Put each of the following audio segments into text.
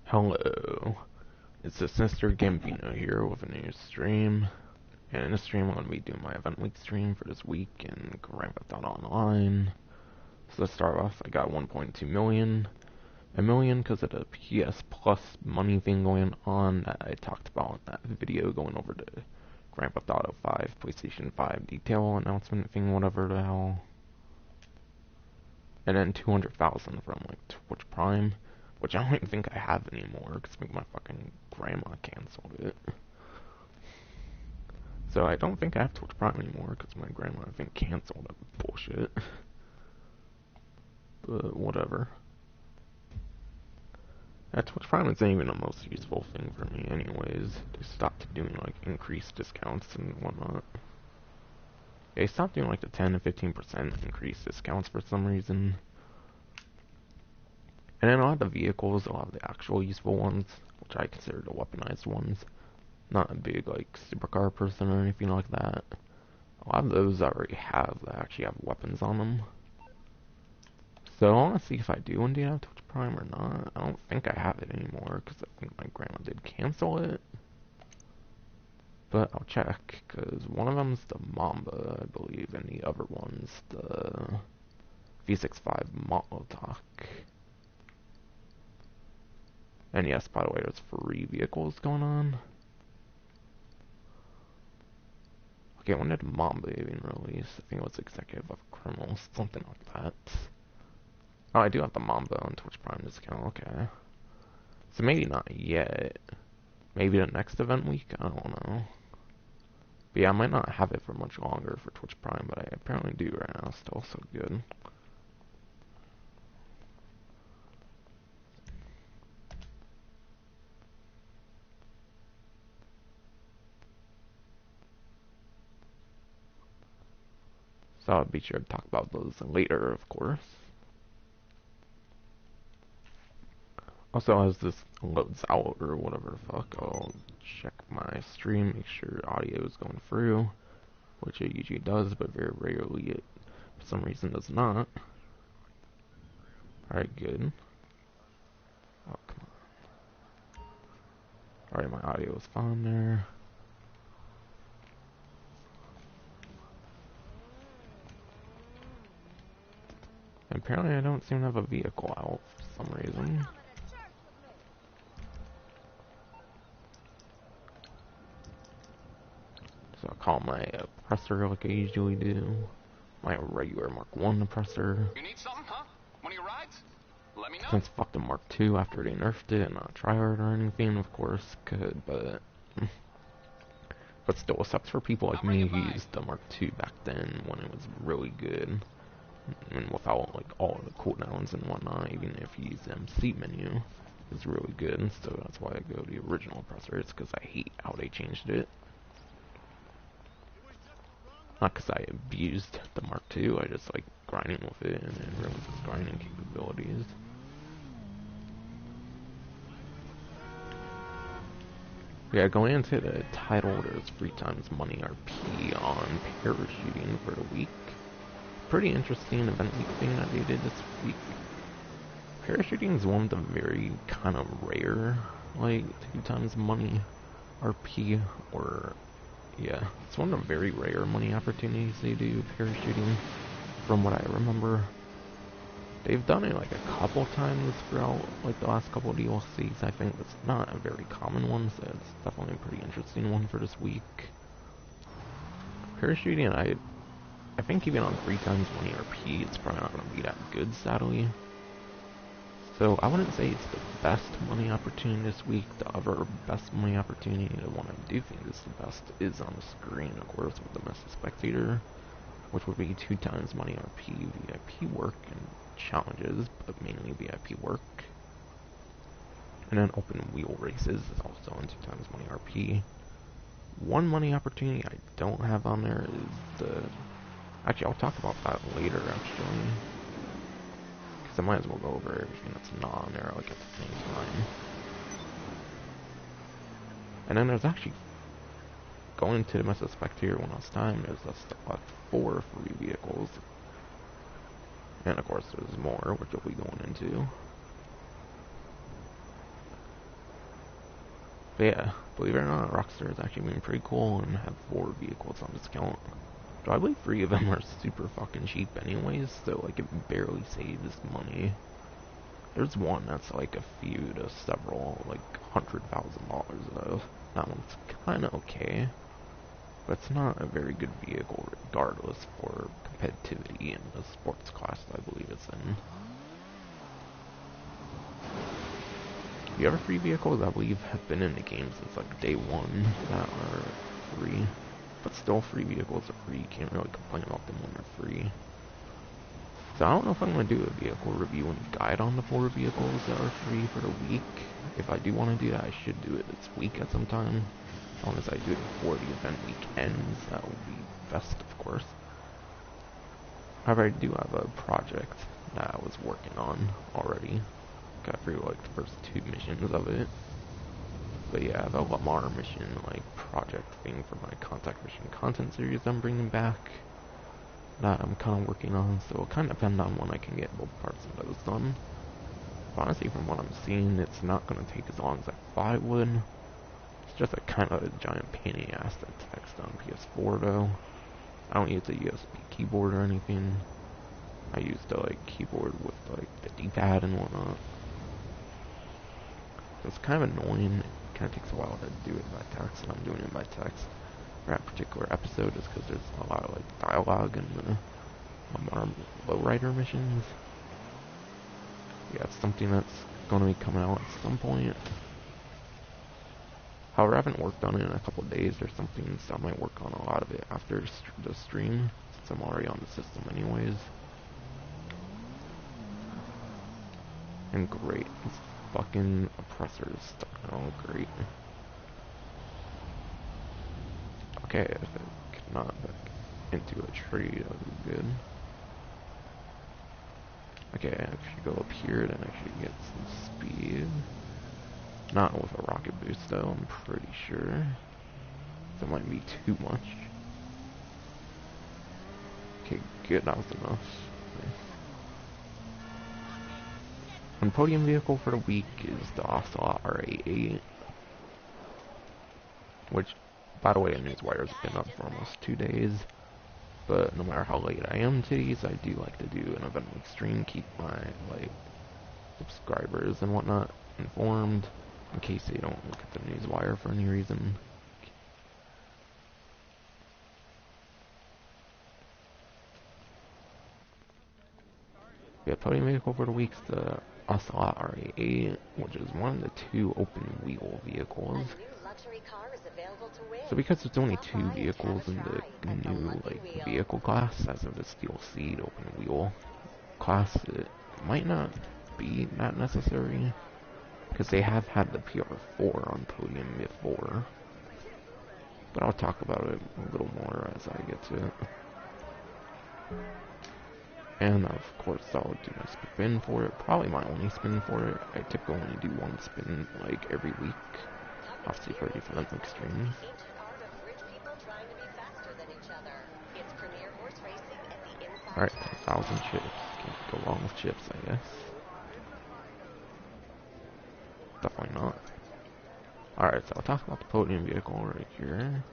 Hello, it's the Sister Gambino here with a new stream. And in this stream, I'm going to be doing my event week stream for this week in Grand Theft Auto Online. So let's start off. I got 1.2 million. A million because of the PS Plus money thing going on that I talked about in that video going over the Grand Theft Auto 5 PlayStation 5 detail announcement thing, whatever the hell. And then 200,000 from like Twitch Prime, which I don't even think I have anymore because my fucking grandma canceled it. So I don't think I have Twitch Prime anymore because my grandma, I think, canceled it. Bullshit. But whatever. That Twitch Prime isn't even the most useful thing for me anyways. They stopped doing like increased discounts and whatnot. They stopped doing like the 10 to 15% increased discounts for some reason. And then a lot of the vehicles, a lot of the actual useful ones, which I consider the weaponized ones, not a big like supercar person or anything like that. A lot of those I already have that actually have weapons on them. So I want to see if I do indeed have Twitch Prime or not. I don't think I have it anymore because I think my grandma did cancel it. But I'll check because one of them's the Mamba, I believe, and the other one's the V65 Molotov. And yes, by the way, there's free vehicles going on. Okay, when did Mamba even release? I think it was Executive of Criminals, something like that. Oh, I do have the Mamba on Twitch Prime discount, okay. So maybe not yet. Maybe the next event week? I don't know. But yeah, I might not have it for much longer for Twitch Prime, but I apparently do right now, still so good. So I'll be sure to talk about those later, of course. Also, as this loads out, or whatever the fuck, I'll check my stream, make sure audio is going through, which it usually does, but very rarely it, for some reason, does not. Alright, good. Oh, come on. Alright, my audio is fine there. And apparently I don't seem to have a vehicle out for some reason. So I'll call my oppressor like I usually do. My regular Mark 1 oppressor. You need something, huh? One of your rides? Let me know. Since fuck the Mark 2 after they nerfed it, and not tryhard or anything, of course, could, but still, it sucks for people like me who used the Mark 2 back then when it was really good. And without like all of the cooldowns and whatnot, even if you use the MC menu, it's really good. So that's why I go to the original oppressor. It's because I hate how they changed it. Not because I abused the Mark II, I just like grinding with it and it really its grinding capabilities. Yeah, going into the title, there's 3 times money RP on parachuting for the week. Pretty interesting event week thing that they did this week. Parachuting is one of the very kind of rare, like, 2 times money RP, or yeah, it's one of the very rare money opportunities they do, parachuting, from what I remember. They've done it like a couple times throughout like the last couple of DLCs. I think it's not a very common one, so it's definitely a pretty interesting one for this week. Parachuting, I think even on 3 times money RP, it's probably not going to be that good, sadly. So I wouldn't say it's the best money opportunity this week. The other best money opportunity, the one I do think is the best, is on the screen, of course, with the Mr. Spectator, which would be 2 times money RP, VIP work, and challenges, but mainly VIP work. And then open wheel races is also on 2 times money RP. One money opportunity I don't have on there is the... Actually, I'll talk about that later, actually. Because I might as well go over everything that's not on there, like, at the same time. And then there's actually... Going to the Mr. Spectator one last time, there's a 4 free vehicles. And of course there's more, which we'll be going into. But yeah, believe it or not, Rockstar has actually been pretty cool and have 4 vehicles on discount. So I believe 3 of them are super fucking cheap anyways, so like it barely saves money. There's one that's like a few to several, like $100,000 though. That one's kinda okay, but it's not a very good vehicle regardless for competitivity in the sports class I believe it's in. The other 3 vehicles I believe have been in the game since like day 1 that are free. But still, free vehicles are free. You can't really complain about them when they're free. So I don't know if I'm going to do a vehicle review and guide on the 4 vehicles that are free for the week. If I do want to do that, I should do it this week at some time. As long as I do it before the event week ends, that will be best, of course. However, I do have a project that I was working on already. Got through like the first 2 missions of it. But yeah, the Lamar mission, like, project thing for my contact mission content series I'm bringing back. That I'm kind of working on, so it'll kind of depend on when I can get both parts of those done. But honestly, from what I'm seeing, it's not going to take as long as I thought it would. It's just a kind of a giant pain in the ass to text on PS4 though. I don't use a USB keyboard or anything. I use the like keyboard with like the D-pad and whatnot. So it's kind of annoying. It kind of takes a while to do it by text, and I'm doing it by text for that particular episode just because there's a lot of like dialogue in the lowrider missions. Yeah, it's something that's going to be coming out at some point. However, I haven't worked on it in a couple of days or something, so I might work on a lot of it after the stream, since I'm already on the system anyways. And great, this fucking oppressor is stuck. Oh, great. Okay, if I could not back into a tree, that would be good. Okay, I actually go up here, then actually get some speed. Not with a rocket boost though, I'm pretty sure. That might be too much. Okay, good, that was enough. Nice. And podium vehicle for the week is the Ocelot RA8. Which, by the way, the newswire has been up for almost 2 days. But no matter how late I am to these, I do like to do an event week stream, keep my, like, subscribers and whatnot informed, in case they don't look at the newswire for any reason. Yeah, podium vehicle for the week's the Ocelot RA8, which is one of the 2 open wheel vehicles. So because there's only 2 vehicles in the new like vehicle class, as of the Steel Seed open wheel class, it might not be that necessary, because they have had the PR4 on podium before. But I'll talk about it a little more as I get to it. And of course I'll do my spin for it, probably my only spin for it. I typically only do 1 spin like every week, obviously for the event week streams. Alright, 1,000 chips. Can't go wrong with chips, I guess. Definitely not. Alright, so I'll talk about the podium vehicle right here.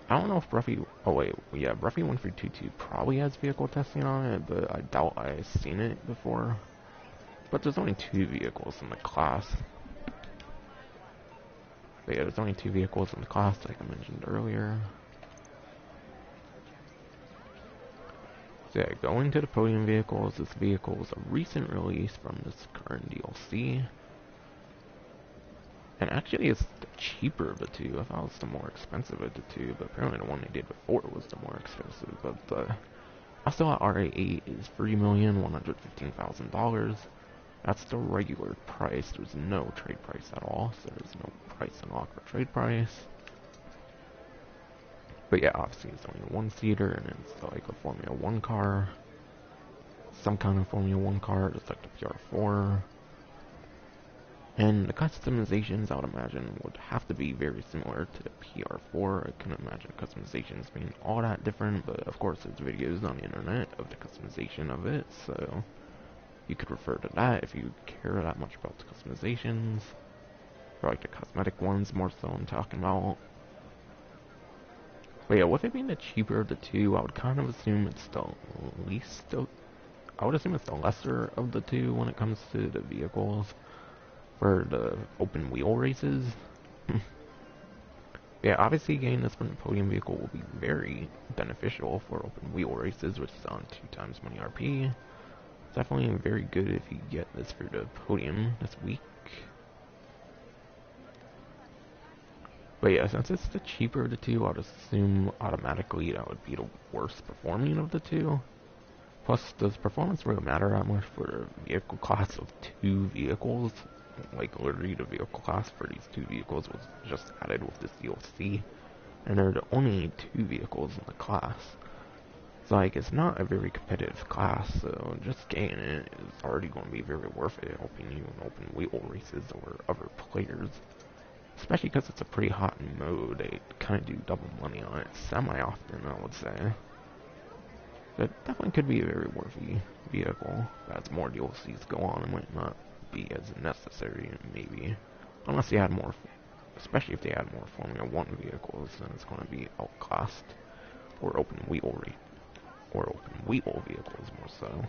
I don't know if Bruffy... Oh wait, yeah, Bruffy 1322 probably has vehicle testing on it, but I doubt I've seen it before. But there's only 2 vehicles in the class. But yeah, there's only 2 vehicles in the class, like I mentioned earlier. So yeah, going to the podium vehicles, this vehicle is a recent release from this current DLC. And actually it's the cheaper of the 2. I thought it was the more expensive of the 2, but apparently the one they did before was the more expensive. But the Ocelot RA8 is $3,115,000. That's the regular price. There's no trade price at all, so there's no price unlock for trade price. But yeah, obviously it's only a 1-seater, and it's like a Formula 1 car. Some kind of Formula 1 car, just like the PR4. And the customizations, I would imagine, would have to be very similar to the PR4. I couldn't imagine customizations being all that different, but of course there's videos on the internet of the customization of it, so You could refer to that if you care that much about the customizations, or like the cosmetic ones more so I'm talking about. But yeah, with it being the cheaper of the two, I would kind of assume it's the least of, I would assume it's the lesser of the two when it comes to the vehicles for the open wheel races. Yeah, obviously getting this from the podium vehicle will be very beneficial for open wheel races, which is on 2 times money RP. It's definitely very good if you get this for the podium this week. But yeah, since it's the cheaper of the two, I'd assume automatically that would be the worst performing of the two. Plus, does performance really matter that much for the vehicle class of 2 vehicles? Like, literally the vehicle class for these 2 vehicles was just added with this DLC. And they're the only 2 vehicles in the class. So, like, it's not a very competitive class, so just getting it is already going to be very worth it, helping you in open wheel races or other players. Especially because it's a pretty hot mode, they kind of do double money on it semi-often, I would say. But definitely could be a very worthy vehicle as more DLCs go on. It might not be as necessary, maybe. Unless they add more, especially if they add more Formula 1 vehicles, then it's going to be outclassed. Or open wheel vehicles more so.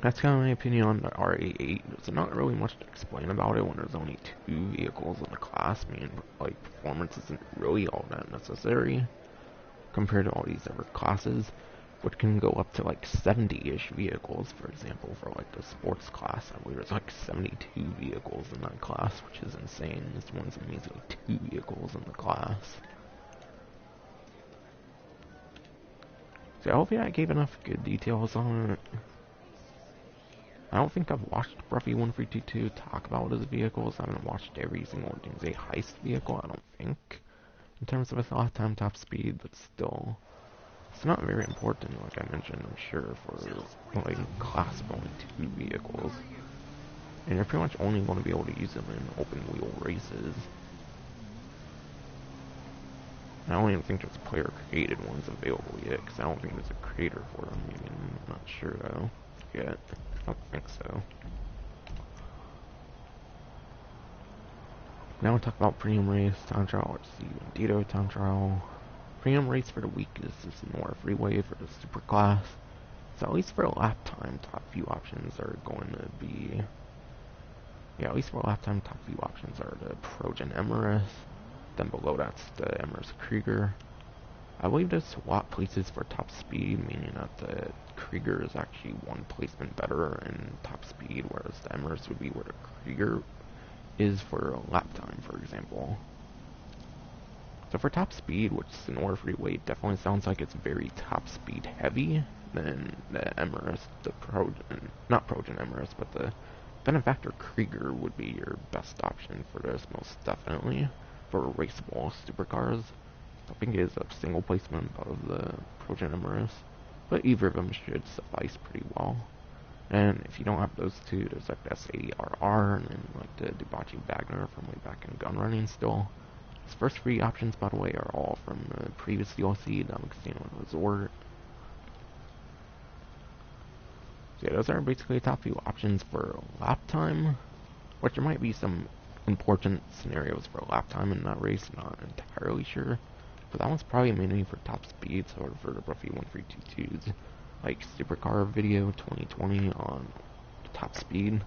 That's kind of my opinion on the RA8. There's not really much to explain about it when there's only 2 vehicles in the class. I mean, like, performance isn't really all that necessary compared to all these other classes, which can go up to like 70-ish vehicles, for example, for like the sports class. I believe there's like 72 vehicles in that class, which is insane. This one's amazing, 2 vehicles in the class. So hopefully I gave enough good details on it. I don't think I've watched Bruffy 1322 talk about his vehicles. I haven't watched every single Doomsday Heist vehicle, I don't think, in terms of his lifetime top speed, but still, it's not very important, like I mentioned, I'm sure, for like class of only 2 vehicles. And you're pretty much only going to be able to use them in open wheel races. I don't even think there's player created ones available yet, because I don't think there's a creator for them even. I'm not sure though, yet. I don't think so. Now we'll talk about premium race, time trial, or C Bandito time trial. Premium race for the week is this Nora Freeway for the super class. So at least for lap time, top few options are going to be... Yeah, at least for lap time, top few options are the Trojan Emirates. Then below that's the Emirates Krieger. I believe there's swap places for top speed, meaning that the Krieger is actually 1 placement better in top speed, whereas the Emirates would be where the Krieger is for lap time, for example. So for top speed, which Sonora Freeway definitely sounds like it's very top speed heavy, then the Emirates, not Trojan Emirates, but the Benefactor Krieger would be your best option for this, most definitely, for raceable supercars. I think it is a single placement above the Trojan Emirates, but either of them should suffice pretty well. And if you don't have those 2, there's like the S80RR and then like the Dubachi Wagner from way back in gun running still. His first 3 options, by the way, are all from the previous DLC, the Casino and Resort. So yeah, those are basically the top few options for lap time, which there might be some important scenarios for lap time in that race, not entirely sure. But that one's probably mainly for top speed, so for the Bruffy 1322's, like Supercar Video 2020 on top speed.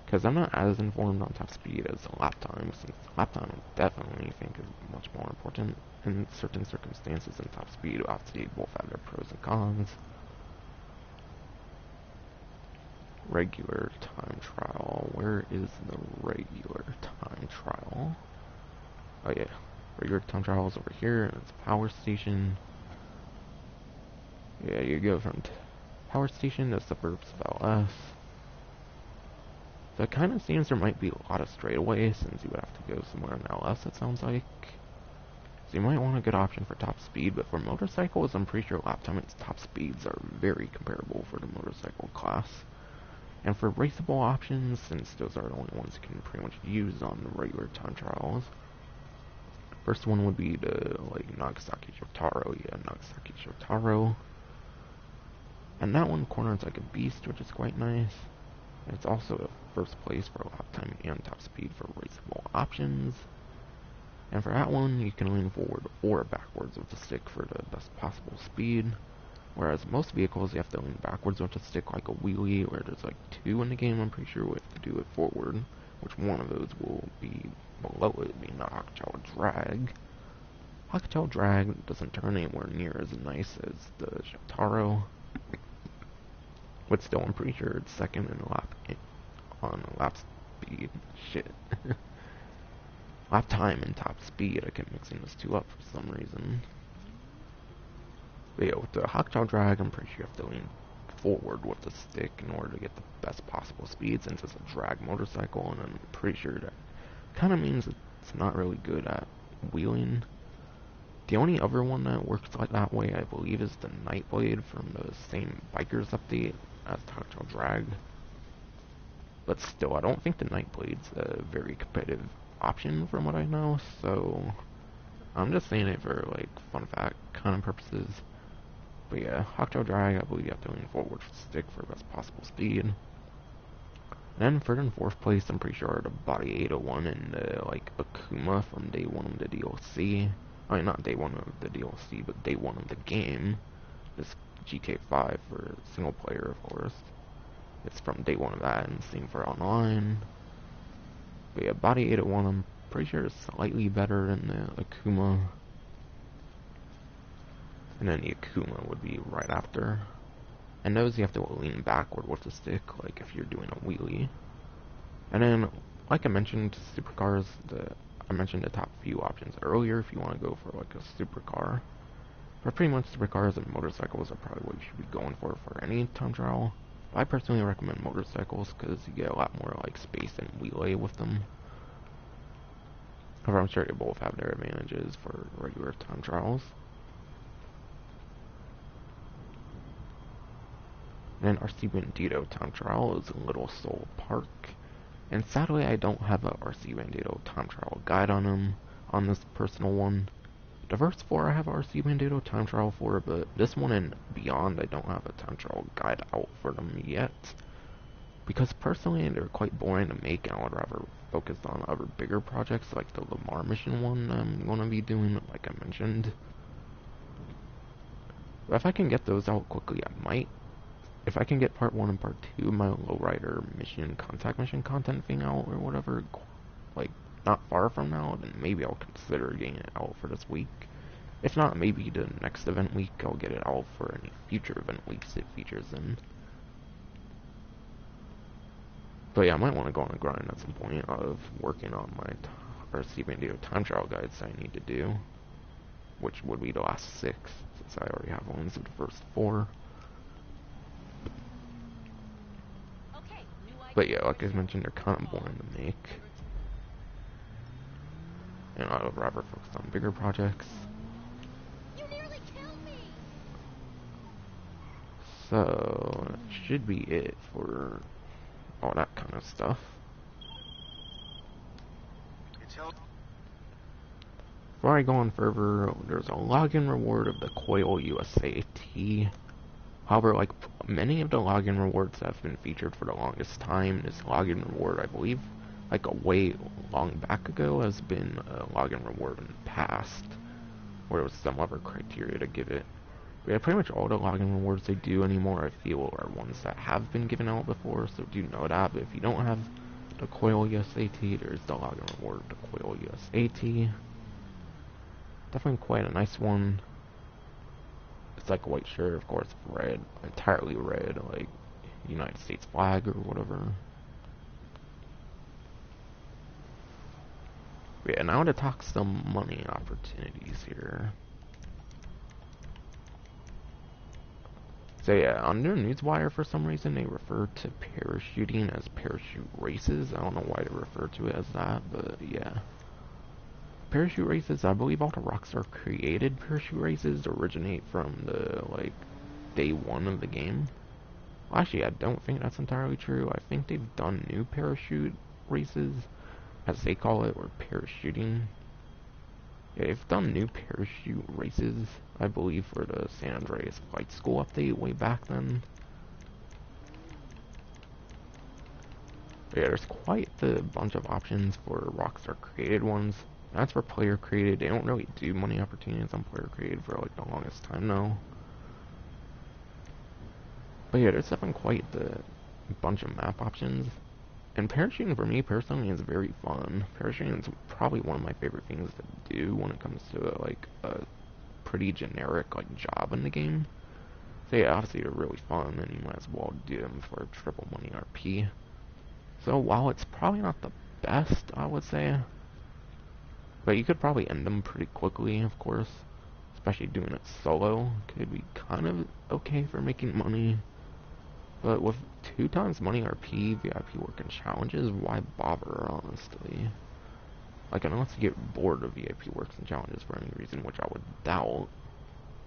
Because I'm not as informed on top speed as lap time, since lap time I definitely think is much more important in certain circumstances than top speed. Obviously, both have their pros and cons. Regular time trial. Where is the regular time trial? Oh yeah, regular time trial is over here. It's power station. Yeah, you go from power station to suburbs of LS. So it kind of seems there might be a lot of straightaways, since you would have to go somewhere in LS, it sounds like. So you might want a good option for top speed, but for motorcycles, I'm pretty sure lap time and top speeds are very comparable for the motorcycle class. And for raceable options, since those are the only ones you can pretty much use on the regular time trials, first one would be the, like, Nagasaki Shotaro. Yeah, Nagasaki Shotaro. And that one corners like a beast, which is quite nice. And it's also a first place for lap time and top speed for raceable options. And for that one, you can lean forward or backwards with the stick for the best possible speed. Whereas most vehicles, you have to lean backwards with the stick like a wheelie, where there's like 2 in the game, I'm pretty sure we have to do it forward, which one of those will be below it, being the Hawktail Drag. Hawktail Drag doesn't turn anywhere near as nice as the Shotaro, but still I'm pretty sure it's second in on lap speed. Shit. Lap time and top speed. I kept mixing those two up for some reason. But yeah, with the Hawktail Drag, I'm pretty sure you have to lean forward with the stick in order to get the best possible speed, since it's a drag motorcycle, and I'm pretty sure that kind of means it's not really good at wheeling. The only other one that works like that way, I believe, is the Nightblade from the same Bikers update as Hawktail Drag. But still, I don't think the Nightblade's a very competitive option from what I know, so I'm just saying it for like fun fact kind of purposes. But yeah, Hawktail Drag, I believe you have to lean forward with the stick for best possible speed. And then third and fourth place, I'm pretty sure are the Body 801 and the like Akuma from day 1 of the DLC. I mean, not day 1 of the DLC, but day 1 of the game. This GK5 for single player, of course. It's from day 1 of that, and same for online. But yeah, Body 801, I'm pretty sure is slightly better than the Akuma. And then the Akuma would be right after. And those you have to lean backward with the stick, like if you're doing a wheelie. And then, like I mentioned, supercars, I mentioned the top few options earlier if you want to go for like a supercar. But pretty much supercars and motorcycles are probably what you should be going for any time trial. But I personally recommend motorcycles because you get a lot more like space and wheelie with them. However, I'm sure they both have their advantages for regular time trials. And RC Bandito time trial is Little Soul Park. And sadly, I don't have a RC Bandito time trial guide on this personal one. The first 4 I have RC Bandito time trial for, but this one and beyond I don't have a time trial guide out for them yet. Because personally, they're quite boring to make, and I would rather focus on other bigger projects like the Lamar mission one I'm going to be doing, like I mentioned. But if I can get those out quickly, I might. If I can get part 1 and part 2 of my lowrider mission, contact mission content thing out or whatever, like not far from now, then maybe I'll consider getting it out for this week. If not, maybe the next event week I'll get it out for any future event weeks it features in. But yeah, I might want to go on a grind at some point of working on my RC Bandito time trial guides I need to do, which would be the last 6, since I already have ones of the first 4. But yeah, like I mentioned, they're kind of boring to make. And I would rather focus on bigger projects. You nearly killed me. So, that should be it for all that kind of stuff. Before I go on further, there's a login reward of the Coil USAT. However, like many of the login rewards that have been featured for the longest time, this login reward, I believe, like a way long back ago, has been a login reward in the past, where there was some other criteria to give it. But yeah, pretty much all the login rewards they do anymore, I feel, are ones that have been given out before, so do know that. But if you don't have the Coil USAT, there's the login reward, the Coil USAT. Definitely quite a nice one. It's like a white shirt, of course, red, entirely red, like United States flag or whatever. Yeah, now to talk some money opportunities here. So yeah, on their newswire, for some reason, they refer to parachuting as parachute races. I don't know why they refer to it as that, but yeah. Parachute races, I believe all the Rockstar created parachute races originate from the, like, day 1 of the game. Well, actually, I don't think that's entirely true. I think they've done new parachute races, as they call it, or parachuting. Yeah, they've done new parachute races, I believe, for the San Andreas Flight School update way back then. But yeah, there's quite the bunch of options for Rockstar created ones. That's for player created. They don't really do money opportunities on player created for like the longest time now. But yeah, there's definitely quite the bunch of map options. And parachuting for me personally is very fun. Parachuting is probably one of my favorite things to do when it comes to like a pretty generic like job in the game. So yeah, obviously they're really fun, and you might as well do them for triple money RP. So while it's probably not the best, I would say, but you could probably end them pretty quickly, of course. Especially doing it solo could be kind of okay for making money. But with 2 times money RP, VIP work and challenges, why bother, honestly? Like, unless you get bored of VIP works and challenges for any reason, which I would doubt,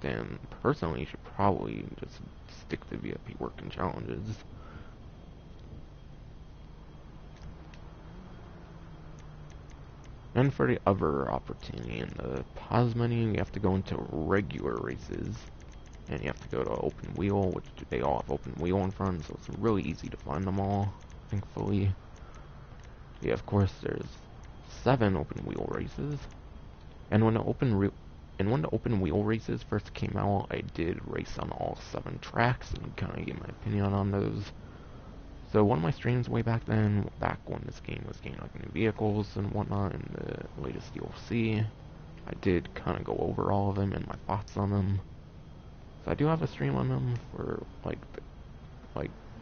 then personally you should probably just stick to VIP work and challenges. And for the other opportunity in the pause menu, you have to go into regular races. And you have to go to open wheel, which they all have open wheel in front, so it's really easy to find them all, thankfully. Yeah, of course, there's 7 open wheel races. And when the open wheel races first came out, I did race on all 7 tracks and kind of gave my opinion on those. So one of my streams way back then, back when this game was getting like new vehicles and whatnot in the latest DLC, I did kind of go over all of them and my thoughts on them. So I do have a stream on them for like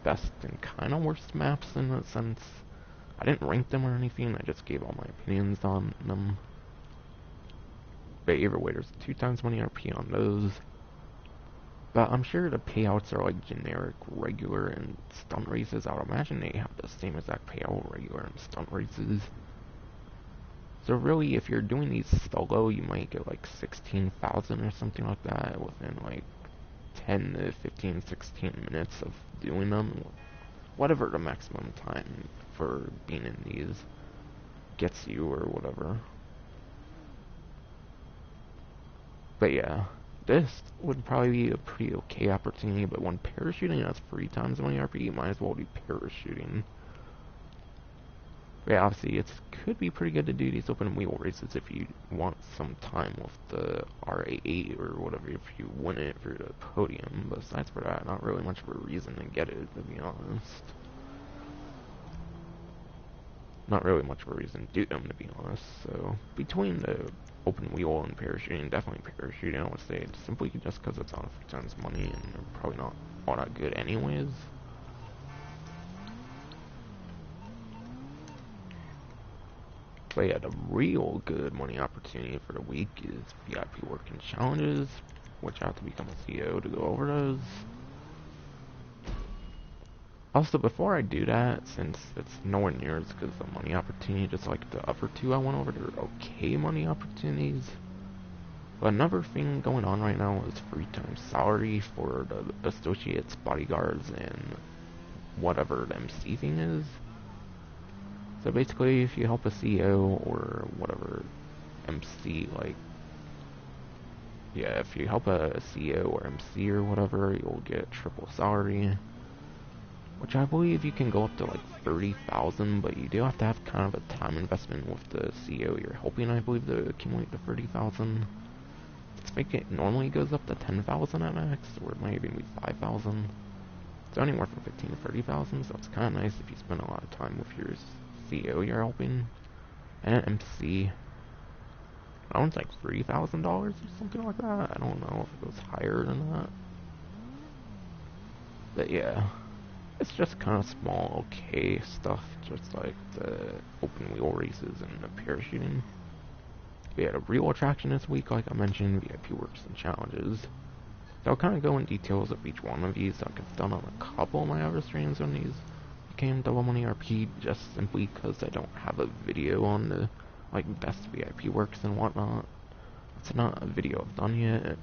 best and kind of worst maps in a sense. I didn't rank them or anything. I just gave all my opinions on them. But either way, there's 2 times money RP on those. But I'm sure the payouts are like generic, regular, and stunt races. I would imagine they have the same exact payout, regular and stunt races. So really, if you're doing these solo, you might get like 16,000 or something like that within like 10 to 15, 16 minutes of doing them. Whatever the maximum time for being in these gets you or whatever. But yeah, this would probably be a pretty okay opportunity, but when parachuting has 3 times money RP, you might as well be parachuting. But yeah, obviously it could be pretty good to do these open wheel races if you want some time with the RA8 or whatever, if you win it for the podium. But besides for that, not really much of a reason to get it, to be honest. Not really much of a reason to do them, to be honest. So between the open wheel and parachuting, definitely parachuting, I would say, simply just because it's on 3 times money and they're probably not all that good anyways. But yeah, the real good money opportunity for the week is VIP work and challenges, which I have to become a CEO to go over those. Also, before I do that, since it's nowhere near as good as the money opportunity, just like the other 2 I went over, they're okay money opportunities. But another thing going on right now is 3 times salary for the associates, bodyguards, and whatever the MC thing is. So basically, if you help a CEO or whatever MC, like, yeah, if you help a CEO or MC or whatever, you'll get triple salary. Which I believe you can go up to like 30,000, but you do have to have kind of a time investment with the CEO you're helping, I believe, to accumulate the 30,000. I think it normally goes up to 10,000 at max, or it might even be 5,000. It's anywhere from 15 to 30,000, so it's kind of nice if you spend a lot of time with your CEO you're helping. And MC, that one's like $3,000 or something like that. I don't know if it goes higher than that. But yeah, it's just kind of small, okay stuff, just like the open wheel races and the parachuting. We had a real attraction this week, like I mentioned, VIP works and challenges. So I'll kind of go in details of each one of these, like I've done on a couple of my other streams when these became double money RP, just simply because I don't have a video on the like best VIP works and whatnot. It's not a video I've done yet,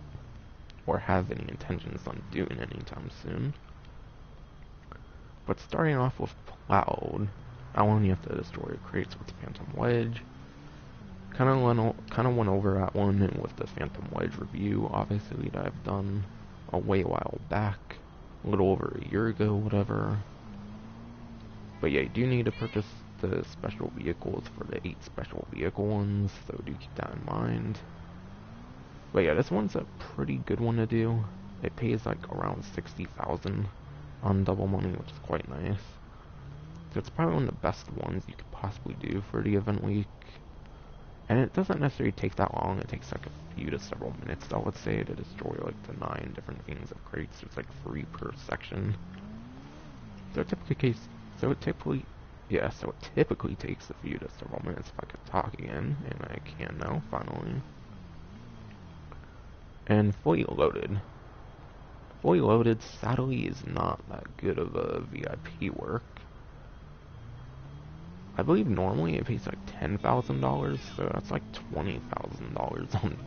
or have any intentions on doing anytime soon. But starting off with Cloud, that one you have to destroy crates with Phantom Wedge. Kind of went over that one with the Phantom Wedge review, obviously, that I've done a while back, a little over a year ago, whatever. But yeah, you do need to purchase the special vehicles for the 8 special vehicle ones, so do keep that in mind. But yeah, this one's a pretty good one to do. It pays like around 60,000 on double money, which is quite nice. So it's probably one of the best ones you could possibly do for the event week. And it doesn't necessarily take that long. It takes like a few to several minutes, I would say, to destroy like the 9 different things of crates. There's like 3 per section. So it typically takes a few to several minutes. If I could talk again, and I can now, finally. And fully loaded. Fully loaded, sadly, is not that good of a VIP work. I believe normally it pays like $10,000, so that's like $20,000 on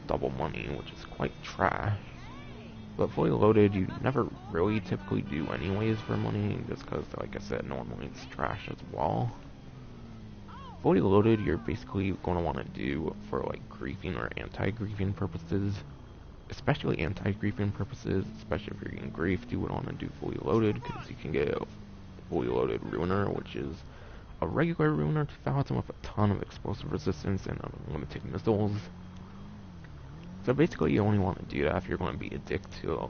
double money, which is quite trash. But fully loaded, you never really typically do anyways for money, just because, like I said, normally it's trash as well. Fully loaded, you're basically going to want to do for like griefing or anti-griefing purposes. Especially anti-griefing purposes, especially if you're getting grief, you would want to do fully loaded, because you can get a fully loaded ruiner, which is a regular ruiner 2000 with a ton of explosive resistance and unlimited missiles. So basically you only want to do that if you're going to be a dick to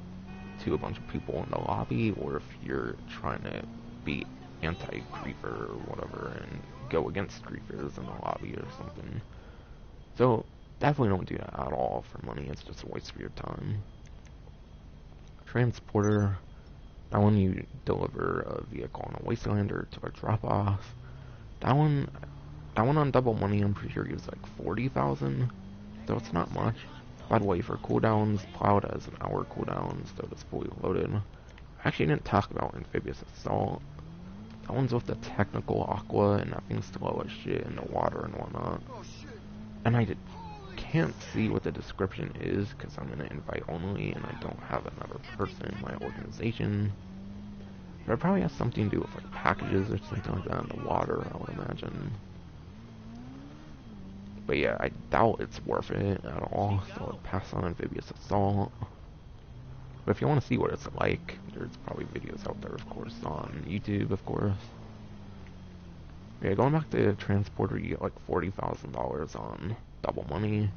a bunch of people in the lobby, or if you're trying to be anti-griefer or whatever and go against griefers in the lobby or something. So definitely don't do that at all for money. It's just a waste of your time. Transporter, that one you deliver a vehicle on a wasteland or to a drop-off. That one on double money, I'm pretty sure gives like 40,000, so it's not much. By the way, for cooldowns, Plowed has an hour cooldown, so it's fully loaded. I actually didn't talk about Amphibious Assault. That one's with the technical Aqua, and that thing's slow as shit in the water and whatnot. And I can't see what the description is, because I'm in an invite only, and I don't have another person in my organization. But it probably has something to do with like packages or something like that in the water, I would imagine. But yeah, I doubt it's worth it at all, so I'd pass on Amphibious Assault. But if you want to see what it's like, there's probably videos out there, of course, on YouTube, of course. Yeah, going back to Transporter, you get like $40,000 on double money,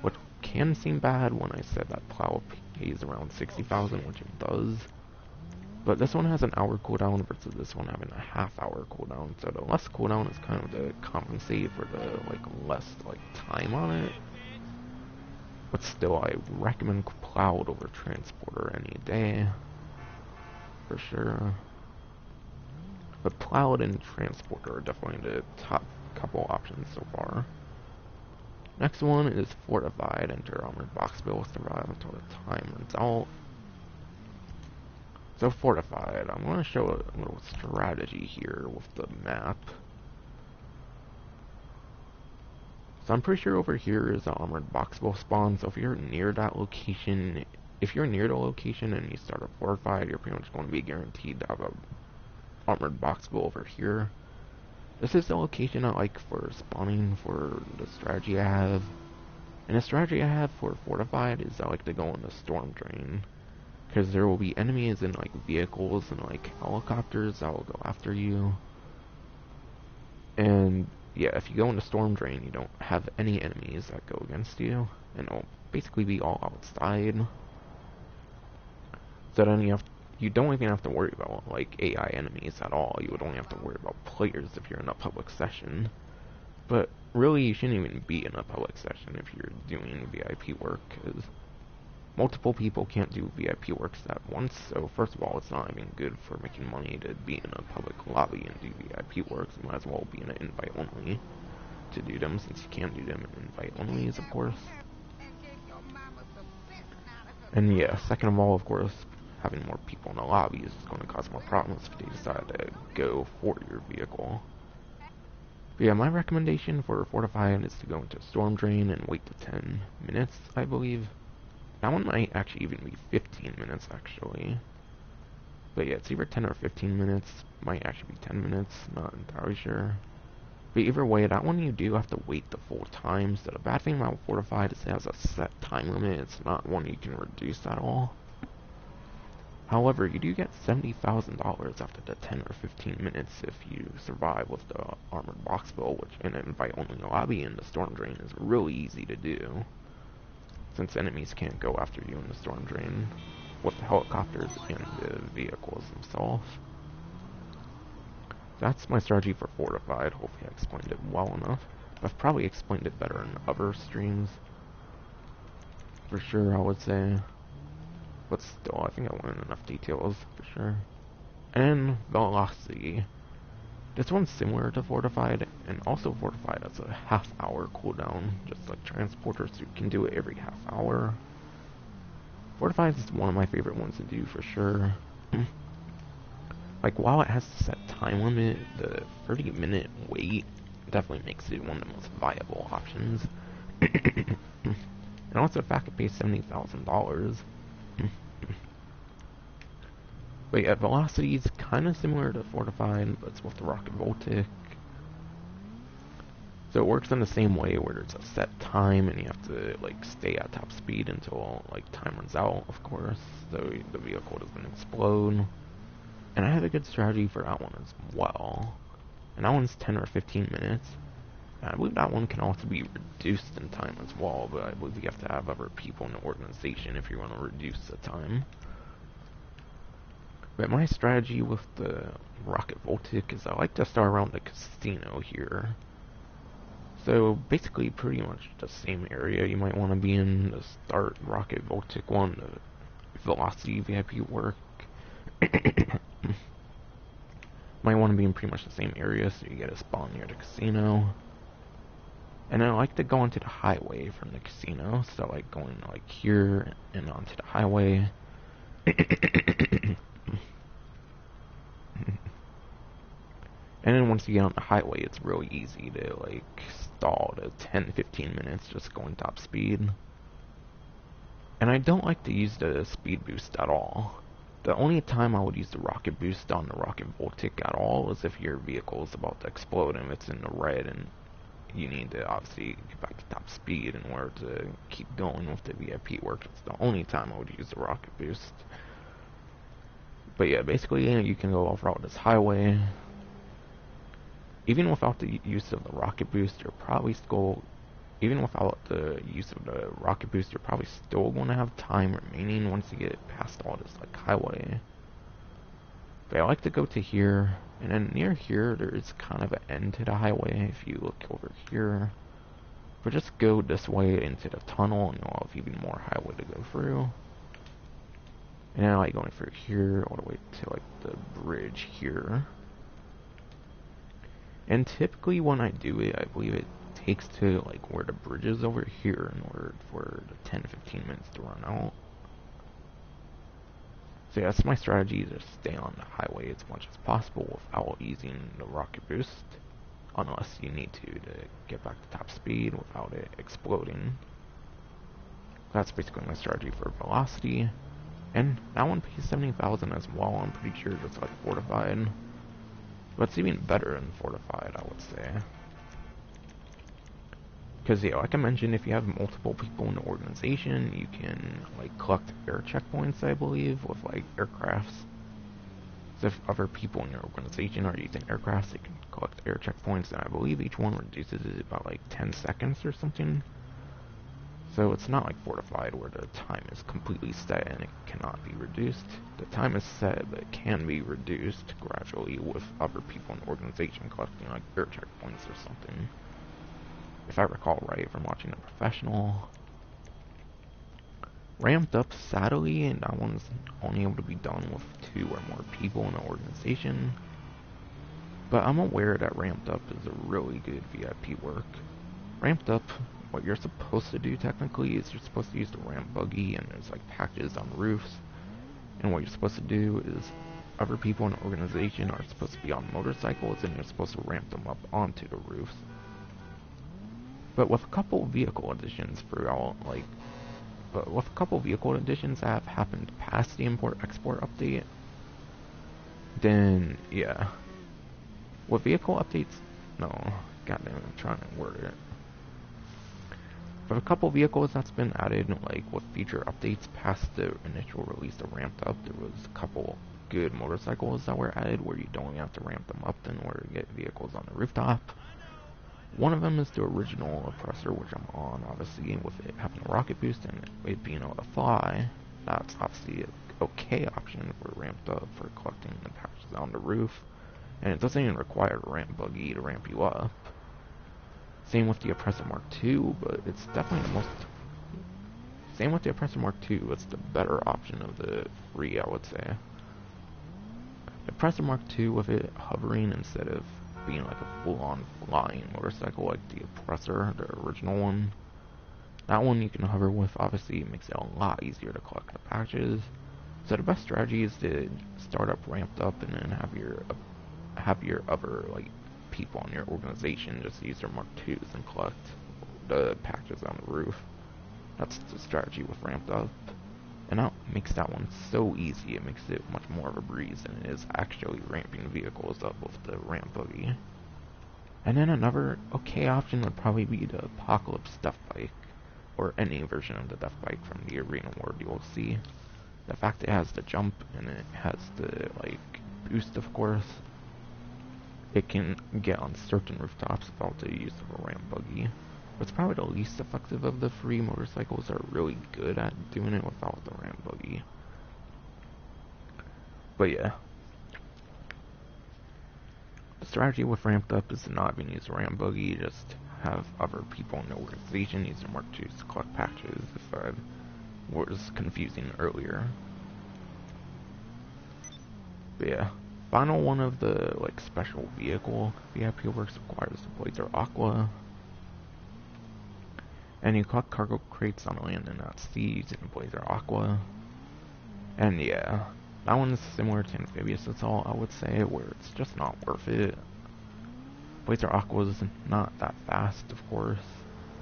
which can seem bad when I said that Plow pays around 60,000, which it does. But this one has an hour cooldown versus this one having a half-hour cooldown, so the less cooldown is kind of to compensate for the like less like time on it. But still, I recommend Plowed over Transporter any day, for sure. But Plowed and Transporter are definitely the top couple options so far. Next one is Fortified. Enter Armored Box Bill, survive until the time runs out. So Fortified, I'm going to show a little strategy here with the map. So I'm pretty sure over here is the Armored Box Bill spawn, so if you're near that location, if you're near the location and you start a Fortified, you're pretty much going to be guaranteed to have a Armored Box Bill over here. This is the location I like for spawning for the strategy I have. And the strategy I have for Fortified is I like to go in the Storm Drain, because there will be enemies in like vehicles and like helicopters that will go after you. And yeah, if you go into Storm Drain, you don't have any enemies that go against you, and it'll basically be all outside. So then you don't even have to worry about like AI enemies at all. You would only have to worry about players if you're in a public session. But really, you shouldn't even be in a public session if you're doing VIP work, because multiple people can't do VIP works at once, so first of all, it's not even good for making money to be in a public lobby and do VIP works. You might as well be in an invite only to do them, since you can't do them in invite onlys, of course. And yeah, second of all, of course, having more people in the lobby is going to cause more problems if they decide to go for your vehicle. But yeah, my recommendation for Fortified is to go into Storm Drain and wait to 10 minutes, I believe. That one might actually even be 15 minutes, actually. But yeah, it's either 10 or 15 minutes. Might actually be 10 minutes, not entirely sure. But either way, that one you do have to wait the full time. So the bad thing about Fortified is it has a set time limit. It's not one you can reduce at all. However, you do get $70,000 after the 10 or 15 minutes if you survive with the Armored Box Build, which in an invite-only lobby in the Storm Drain is really easy to do, since enemies can't go after you in the Storm Drain with the helicopters and the vehicles themselves. That's my strategy for Fortified. Hopefully I explained it well enough. I've probably explained it better in other streams, for sure, I would say. But still, I think I went in enough details, for sure. And Velocity. This one's similar to Fortified, and also Fortified has a half-hour cooldown, just like Transporter, so you can do it every half hour. Fortified is one of my favorite ones to do, for sure. Like, while it has a set time limit, the 30-minute wait definitely makes it one of the most viable options. And also the fact it pays $70,000. But yeah, Velocity is kind of similar to Fortified, but it's with the Rocket Voltic. So it works in the same way where there's a set time and you have to like stay at top speed until like time runs out, of course, so the vehicle doesn't explode. And I have a good strategy for that one as well. And that one's 10 or 15 minutes. And I believe that one can also be reduced in time as well, but I believe you have to have other people in the organization if you want to reduce the time. But my strategy with the Rocket Voltic is I like to start around the casino here. So basically pretty much the same area you might want to be in to start Rocket Voltic 1, the Velocity VIP work. Might want to be in pretty much the same area so you get a spawn near the casino. And I like to go onto the highway from the casino, so I like going like here and onto the highway. And then once you get on the highway, it's really easy to like stall to 10-15 minutes just going top speed. And I don't like to use the speed boost at all. The only time I would use the rocket boost on the Rocket Voltic at all is if your vehicle is about to explode and it's in the red and you need to obviously get back to top speed in order to keep going with the VIP work. It's the only time I would use the rocket boost. But yeah, basically you can go off-route this highway. Even without the use of the rocket boost, you're probably still, even without the use of the rocket boost, you're probably still going to have time remaining once you get past all this like highway. But I like to go to here, and then near here there's kind of an end to the highway if you look over here. But just go this way into the tunnel and you'll have even more highway to go through. And then I like going through here all the way to like the bridge here. And typically when I do it, I believe it takes to like where the bridge is over here in order for the 10-15 minutes to run out. So yeah, that's my strategy, to stay on the highway as much as possible without using the rocket boost, unless you need to get back to top speed without it exploding. That's basically my strategy for Velocity. And that one pays 70,000 as well, I'm pretty sure, just like Fortified. But it's even better than Fortified, I would say. Because, yeah, like I mentioned, if you have multiple people in the organization, you can, like, collect air checkpoints, I believe, with, like, aircrafts. So if other people in your organization are using aircrafts, they can collect air checkpoints, and I believe each one reduces it about, like, 10 seconds or something. So it's not like Fortified where the time is completely set and it cannot be reduced. The time is set, but it can be reduced gradually with other people in the organization collecting like air checkpoints or something. If I recall right from watching a professional. Ramped up, sadly, and that one's only able to be done with 2 or more people in the organization. But I'm aware that Ramped Up is a really good VIP work. Ramped Up, what you're supposed to do technically is you're supposed to use the ramp buggy, and there's like patches on roofs. And what you're supposed to do is other people in the organization are supposed to be on motorcycles, and you're supposed to ramp them up onto the roofs. But with a couple vehicle additions that have happened past the import-export update, then yeah. With vehicle updates, no, goddamn, I'm trying to word it. But a couple vehicles that's been added, like with future updates past the initial release of Ramped Up, there was a couple good motorcycles that were added where you don't even have to ramp them up in order to get vehicles on the rooftop. One of them is the original Oppressor, which I'm on, obviously, with it having a rocket boost and it being able to fly. That's obviously an okay option for Ramped Up for collecting the packages on the roof. And it doesn't even require a ramp buggy to ramp you up. Same with the Oppressor Mark II, but it's definitely the most... Same with the Oppressor Mark II, it's the better option of the three, I would say. The Oppressor Mark II, with it hovering instead of being like a full-on flying motorcycle like the Oppressor, the original one. That one you can hover with, obviously it makes it a lot easier to collect the patches. So the best strategy is to start up Ramped Up and then have your other like people in your organization just use their Mark IIs and collect the patches on the roof. That's the strategy with Ramped Up. And that makes that one so easy, it makes it much more of a breeze than it is actually ramping vehicles up with the ramp buggy. And then another okay option would probably be the Apocalypse Death Bike, or any version of the Death Bike from the Arena War DLC. The fact it has the jump and it has the like boost, of course, it can get on certain rooftops without the use of a ramp buggy. It's probably the least effective of the free motorcycles that are really good at doing it without the ramp buggy. But yeah. The strategy with Ramped Up is to not even use a ramp buggy, just have other people in the organization use their Mark IIs to collect patches, if I was confusing earlier. But yeah. Final one of the like special vehicle VIP works requires the Blazer Aqua. And you collect cargo crates on land and at sea using the Blazer Aqua. And yeah, that one's similar to Amphibious Assault, I would say, where it's just not worth it. Blazer Aqua is not that fast, of course.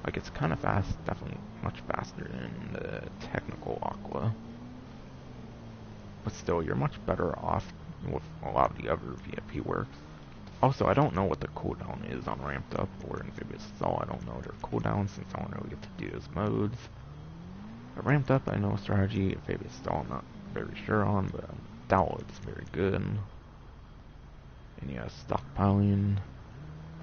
Like, it's kind of fast, definitely much faster than the technical Aqua. But still, you're much better off with a lot of the other VIP works. Also, I don't know what the cooldown is on Ramped Up or Amphibious Assault. I don't know their cooldowns since I don't really get to do those modes. But Ramped Up, I know strategy. Amphibious Assault, I'm not very sure on, but I doubt it's very good. And yeah, stockpiling.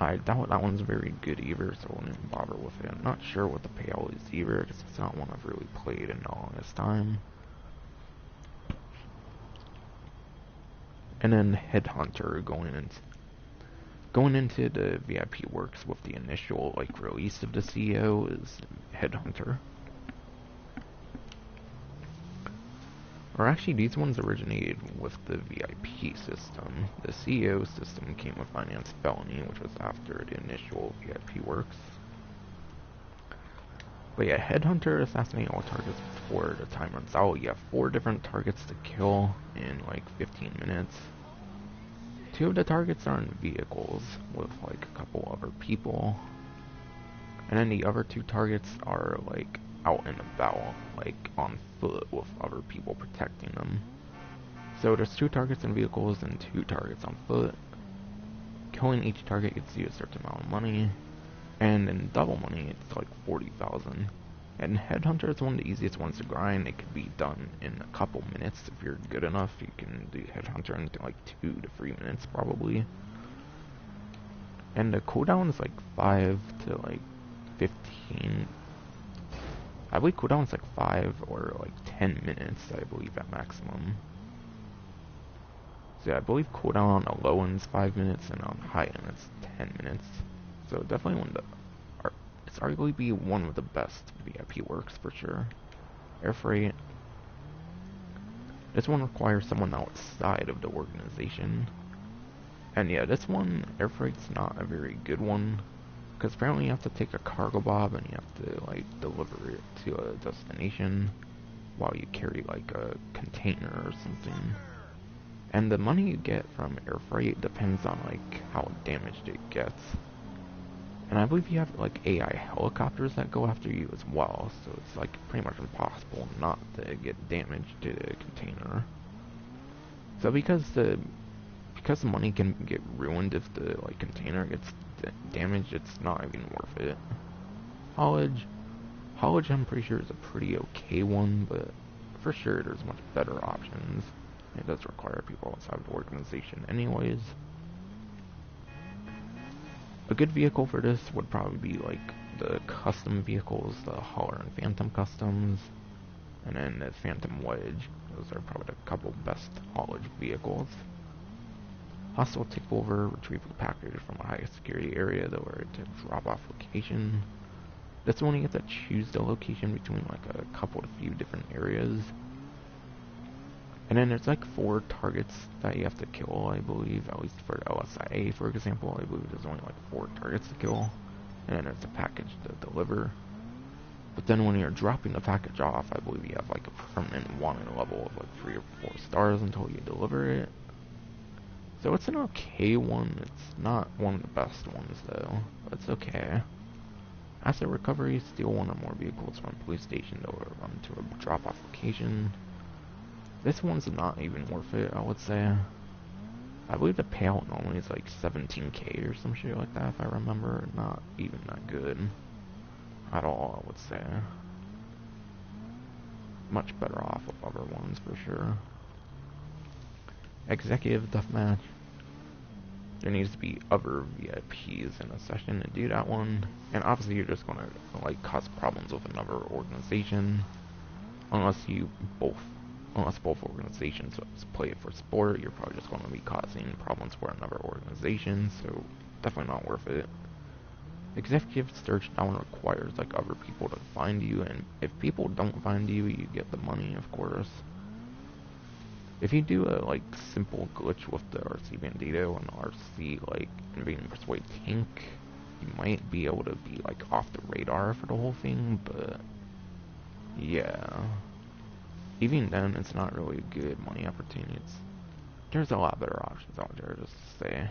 I doubt that one's very good either, so I wouldn't bother with it. I'm not sure what the payout is either, because it's not one I've really played in the longest time. And then Headhunter going into the VIP works with the initial like release of the CEO is Headhunter. Or actually, these ones originated with the VIP system. The CEO system came with Finance Felony, which was after the initial VIP works. But yeah, Headhunter, assassinate all targets before the time runs out. You have 4 different targets to kill in like 15 minutes. 2 of the targets are in vehicles with like a couple other people. And then the other 2 targets are like out and about, like on foot with other people protecting them. So there's 2 targets in vehicles and 2 targets on foot. Killing each target gets you a certain amount of money. And in double money, it's like 40,000. And Headhunter is one of the easiest ones to grind. It could be done in a couple minutes if you're good enough. You can do Headhunter in like 2 to 3 minutes probably. And the cooldown is like 5 to like 15. I believe cooldown is like 5 or like 10 minutes, I believe, at maximum. So yeah, I believe cooldown on a low end is 5 minutes and on high end it's 10 minutes. So definitely one of the... It's arguably one of the best VIP works for sure. Air freight. This one requires someone outside of the organization. And yeah, this one, air freight's not a very good one. Because apparently you have to take a cargo bob and you have to like deliver it to a destination while you carry like a container or something. And the money you get from air freight depends on like how damaged it gets. And I believe you have like AI helicopters that go after you as well, so it's like pretty much impossible not to get damaged to the container. So because the money can get ruined if the like container gets damage, it's not even worth it. Haulage, I'm pretty sure is a pretty okay one, but for sure there's much better options. It does require people outside the organization anyways. A good vehicle for this would probably be like the custom vehicles, the Hauler and Phantom customs, and then the Phantom Wedge. Those are probably the couple best haulage vehicles. Hostile takeover, retrieve a package from a high security area that were to drop off location. That's when you get to choose the location between like a couple to few different areas. And then there's like 4 targets that you have to kill, I believe, at least for LSIA, for example. I believe there's only like 4 targets to kill. And then there's a package to deliver. But then when you're dropping the package off, I believe you have like a permanent wanted level of like 3 or 4 stars until you deliver it. So it's an okay one. It's not one of the best ones though, but it's okay. Asset recovery, steal 1 or more vehicles from a police station or run to a drop-off location. This one's not even worth it, I would say. I believe the payout normally is like 17k or some shit like that, if I remember. Not even that good at all, I would say. Much better off with other ones for sure. Executive Deathmatch. There needs to be other VIPs in a session to do that one. And obviously you're just gonna like cause problems with another organization. Unless both organizations play it for sport, you're probably just going to be causing problems for another organization, so definitely not worth it. Executive search down requires like other people to find you, and if people don't find you, you get the money, of course. If you do a like simple glitch with the RC Bandito and RC like invading persuade tank, you might be able to be like off the radar for the whole thing, but yeah. Even then, it's not really a good money opportunity. There's a lot better options out there, just to say.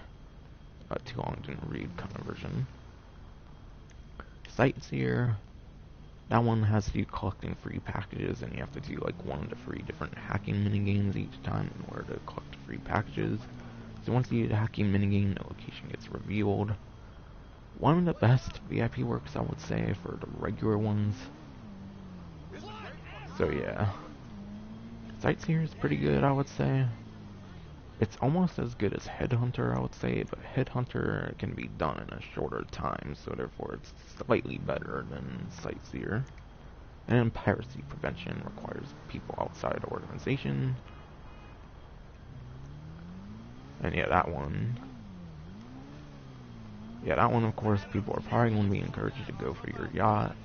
Too long didn't read kind of version. Sightseer. That one has you collecting free packages, and you have to do like 1 to 3 different hacking minigames each time in order to collect free packages. So once you do the hacking minigame, the location gets revealed. One of the best VIP works, I would say, for the regular ones. So yeah. Sightseer is pretty good, I would say. It's almost as good as Headhunter, I would say, but Headhunter can be done in a shorter time, so therefore it's slightly better than Sightseer. And piracy prevention requires people outside the organization. And yeah, that one, of course, people are probably going to be encouraged to go for your yacht.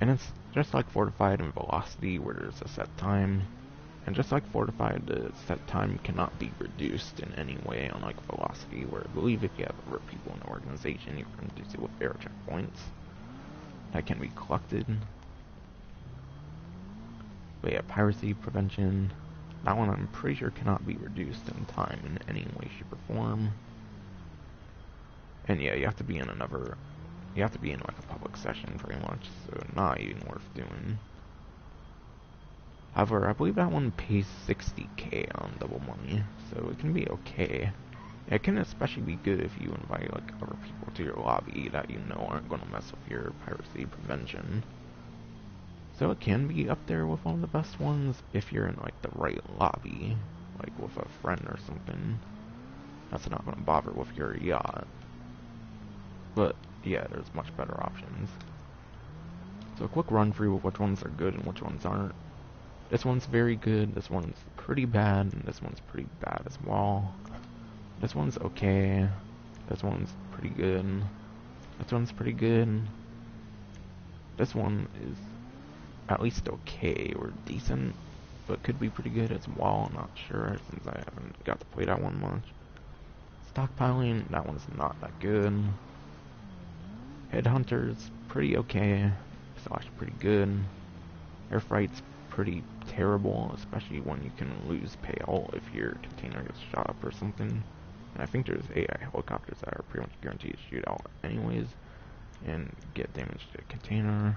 And it's just like Fortified and Velocity, where there's a set time. And just like Fortified, the set time cannot be reduced in any way, unlike Velocity, where I believe if you have other people in the organization, you can reduce it with air checkpoints that can be collected. But yeah, piracy prevention, that one I'm pretty sure cannot be reduced in time in any way, shape, or form. And yeah, you have to be in like a public session pretty much, so not even worth doing. However, I believe that one pays 60k on double money, so it can be okay. It can especially be good if you invite like other people to your lobby that you know aren't going to mess with your piracy prevention. So it can be up there with one of the best ones if you're in like the right lobby, like with a friend or something. That's not going to bother with your yacht. But yeah, there's much better options. So a quick run through which ones are good and which ones aren't. This one's very good, this one's pretty bad, and this one's pretty bad as well. This one's okay, this one's pretty good, this one's pretty good. This one is at least okay or decent, but could be pretty good as well. I'm not sure since I haven't got to play that one much. Stockpiling, that one's not that good. Headhunter's pretty okay, slash pretty good. Airfight's pretty terrible, especially when you can lose payout if your container gets shot up or something. And I think there's AI helicopters that are pretty much guaranteed to shoot out anyways and get damage to the container.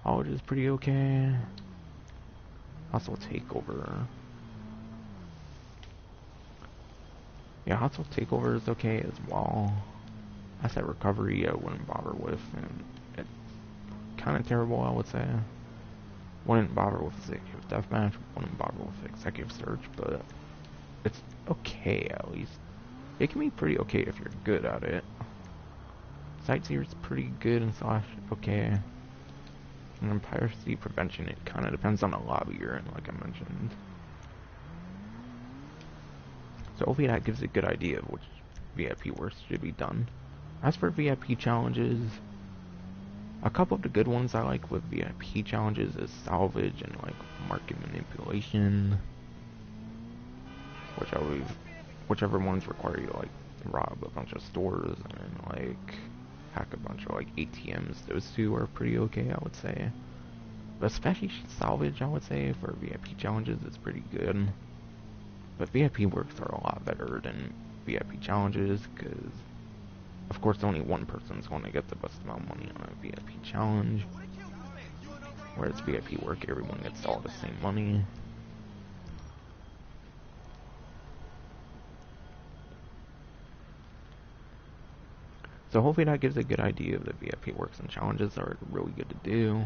Haulage is pretty okay. Hostile takeover. Yeah, hostile takeover is okay as well. Asset recovery I wouldn't bother with, and it's kind of terrible, I would say. Wouldn't bother with executive deathmatch, wouldn't bother with executive search, but it's okay at least. It can be pretty okay if you're good at it. Sightseer's pretty good and slash okay. And then piracy prevention, it kind of depends on the lobby you're in, like I mentioned. So hopefully that gives a good idea of which VIP works should be done. As for VIP challenges, a couple of the good ones I like with VIP challenges is salvage and like market manipulation, which I believe whichever ones require you to like rob a bunch of stores and like hack a bunch of like ATMs. Those two are pretty okay, I would say. But especially salvage, I would say, for VIP challenges is pretty good. But VIP works are a lot better than VIP challenges, because of course only one person's going to get the best amount of money on a VIP challenge. Whereas VIP work, everyone gets all the same money. So hopefully that gives a good idea of the VIP works, and challenges are really good to do.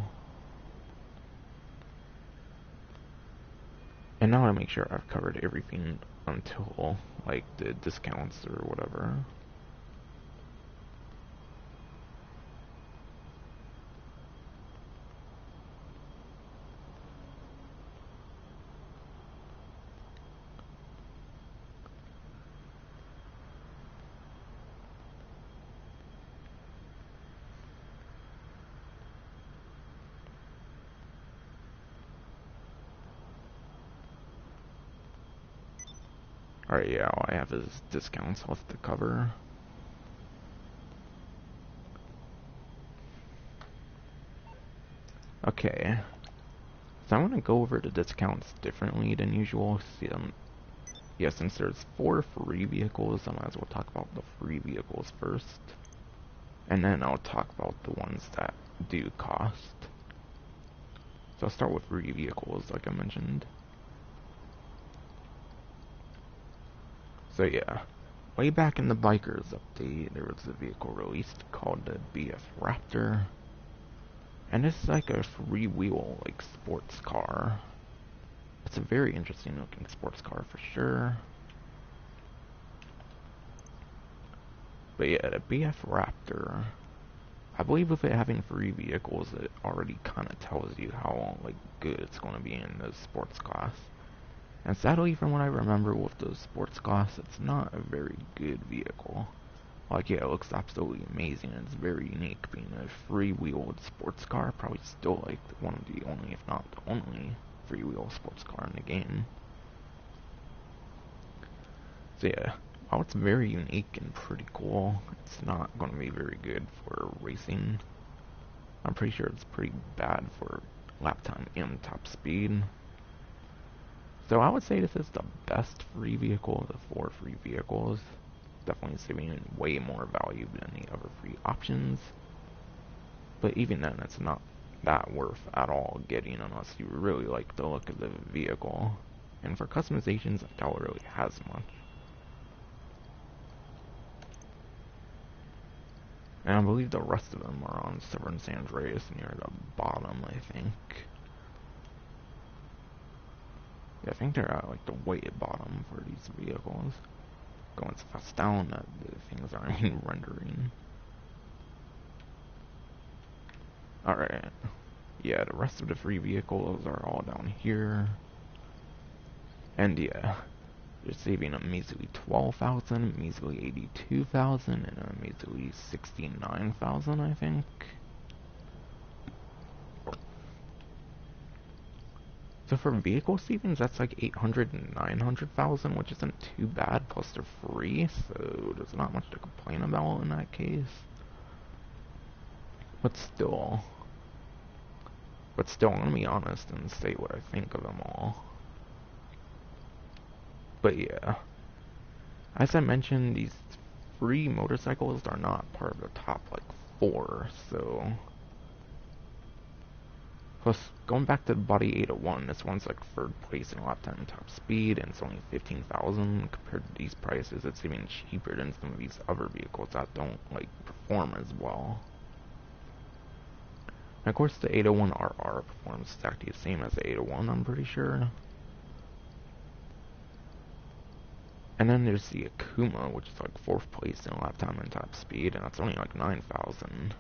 And now I make sure I've covered everything until like the discounts or whatever. Alright, yeah, all I have is discounts left to cover. Okay. So I'm gonna go over the discounts differently than usual. See, yeah, since there's 4 free vehicles, I might as well talk about the free vehicles first. And then I'll talk about the ones that do cost. So I'll start with free vehicles, like I mentioned. So yeah, way back in the Bikers update, there was a vehicle released called the BF Raptor. And this is like a freewheel, like, sports car. It's a very interesting looking sports car for sure. But yeah, the BF Raptor, I believe with it having free vehicles, it already kind of tells you how like good it's going to be in the sports class. And sadly, from what I remember with the sports class, it's not a very good vehicle. Like, yeah, it looks absolutely amazing, and it's very unique being a freewheeled sports car. Probably still like one of the only, if not the only, freewheel sports car in the game. So yeah, while it's very unique and pretty cool, it's not going to be very good for racing. I'm pretty sure it's pretty bad for lap time and top speed. So I would say this is the best free vehicle of the 4 free vehicles. Definitely saving way more value than the other free options. But even then, it's not that worth at all getting unless you really like the look of the vehicle. And for customizations, I doubt it really has much. And I believe the rest of them are on Severn San Andreas near the bottom, I think. Yeah, I think they're at like the way bottom for these vehicles. Going so fast down that the things aren't even rendering. Alright. Yeah, the rest of the free vehicles are all down here. And yeah, you're saving a measly 12,000, measly 82,000, and a measly 69,000, I think. So for vehicle savings, that's like 800 and 900,000, which isn't too bad, plus they're free, so there's not much to complain about in that case. But still, I'm gonna be honest and say what I think of them all. But yeah, as I mentioned, these free motorcycles are not part of the top like 4, so Plus, going back to the Body 801, this one's like third place in lap time and top speed, and it's only 15,000 compared to these prices. It's even cheaper than some of these other vehicles that don't like perform as well. And of course, the 801RR performs exactly the same as the 801, I'm pretty sure. And then there's the Akuma, which is like fourth place in lap time and top speed, and that's only like 9,000.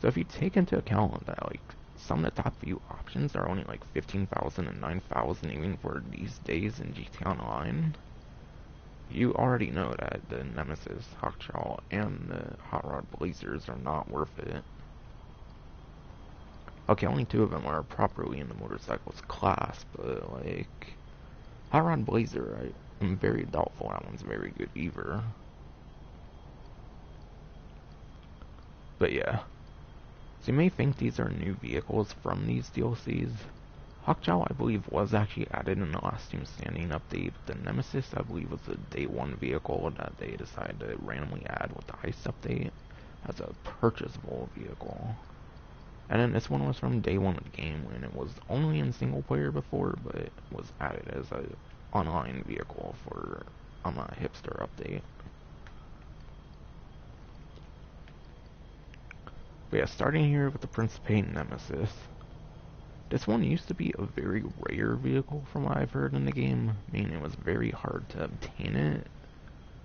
So if you take into account that like some of the top few options are only like 15,000 and 9,000 even for these days in GTA Online, you already know that the Nemesis, Hawkchow, and the Hot Rod Blazers are not worth it. Okay, only two of them are properly in the motorcycles class, but like Hot Rod Blazer, I'm very doubtful that one's very good either. But yeah. So you may think these are new vehicles from these DLCs. Hawkchow, I believe, was actually added in the last Team Standing update. The Nemesis, I believe, was a Day 1 vehicle that they decided to randomly add with the Heist update as a purchasable vehicle. And then this one was from Day 1 of the game when it was only in single player before, but it was added as an online vehicle for a hipster update. But yeah, starting here with the Principe Nemesis. This one used to be a very rare vehicle from what I've heard in the game, meaning it was very hard to obtain it.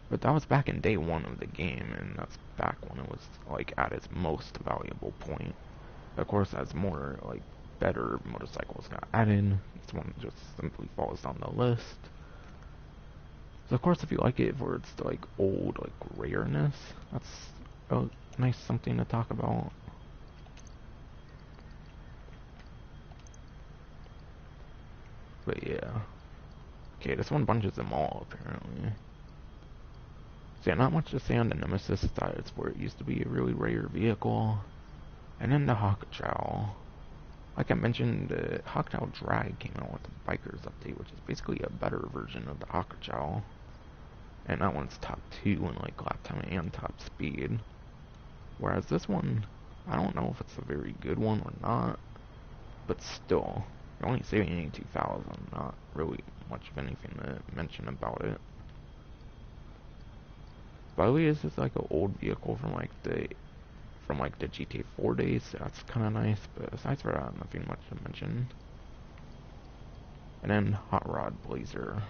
But that was back in Day 1 of the game, and that's back when it was like at its most valuable point. Of course, as more like better motorcycles got added, this one just simply falls down the list. So of course, if you like it for its like old like rareness, that's a nice something to talk about. But yeah. Okay, this one bunches them all, apparently. So yeah, not much to say on the Nemesis side. It's where it used to be a really rare vehicle. And then the Hawkchow. Like I mentioned, the Hawkchow Drag came out with the Bikers update, which is basically a better version of the Hawkchow. And that one's top 2 in like lap time and top speed. Whereas this one, I don't know if it's a very good one or not. But still, you're only saving 82,000, not really much of anything to mention about it. By the way, this is like an old vehicle from like the GTA 4 days, so that's kind of nice, but aside from that, nothing much to mention. And then Hot Rod Blazer.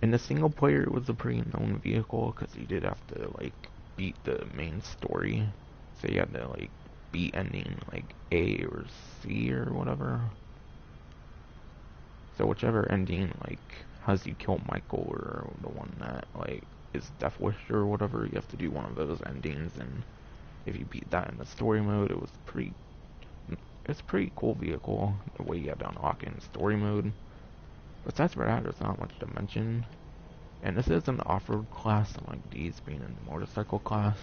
In the single player, it was a pretty known vehicle, because you did have to like beat the main story, so you had to like beat ending like A or C or whatever. So whichever ending like has you kill Michael or the one that like is Death Wish or whatever, you have to do one of those endings, and if you beat that in the story mode, it's a pretty cool vehicle, the way you have to unlock it in story mode. Besides for that, there's not much to mention. And this is an off-road class, unlike these being in the motorcycle class.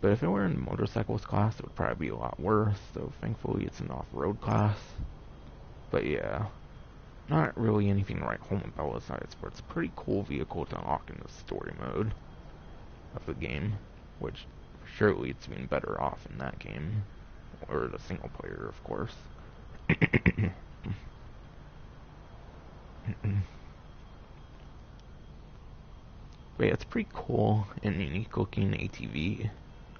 But if it were in the motorcycles class, it would probably be a lot worse, so thankfully it's an off-road class. But yeah, not really anything to write home about besides for it's a pretty cool vehicle to unlock in the story mode of the game, which surely it's been better off in that game, or the single player, of course. But yeah, it's pretty cool and unique looking ATV.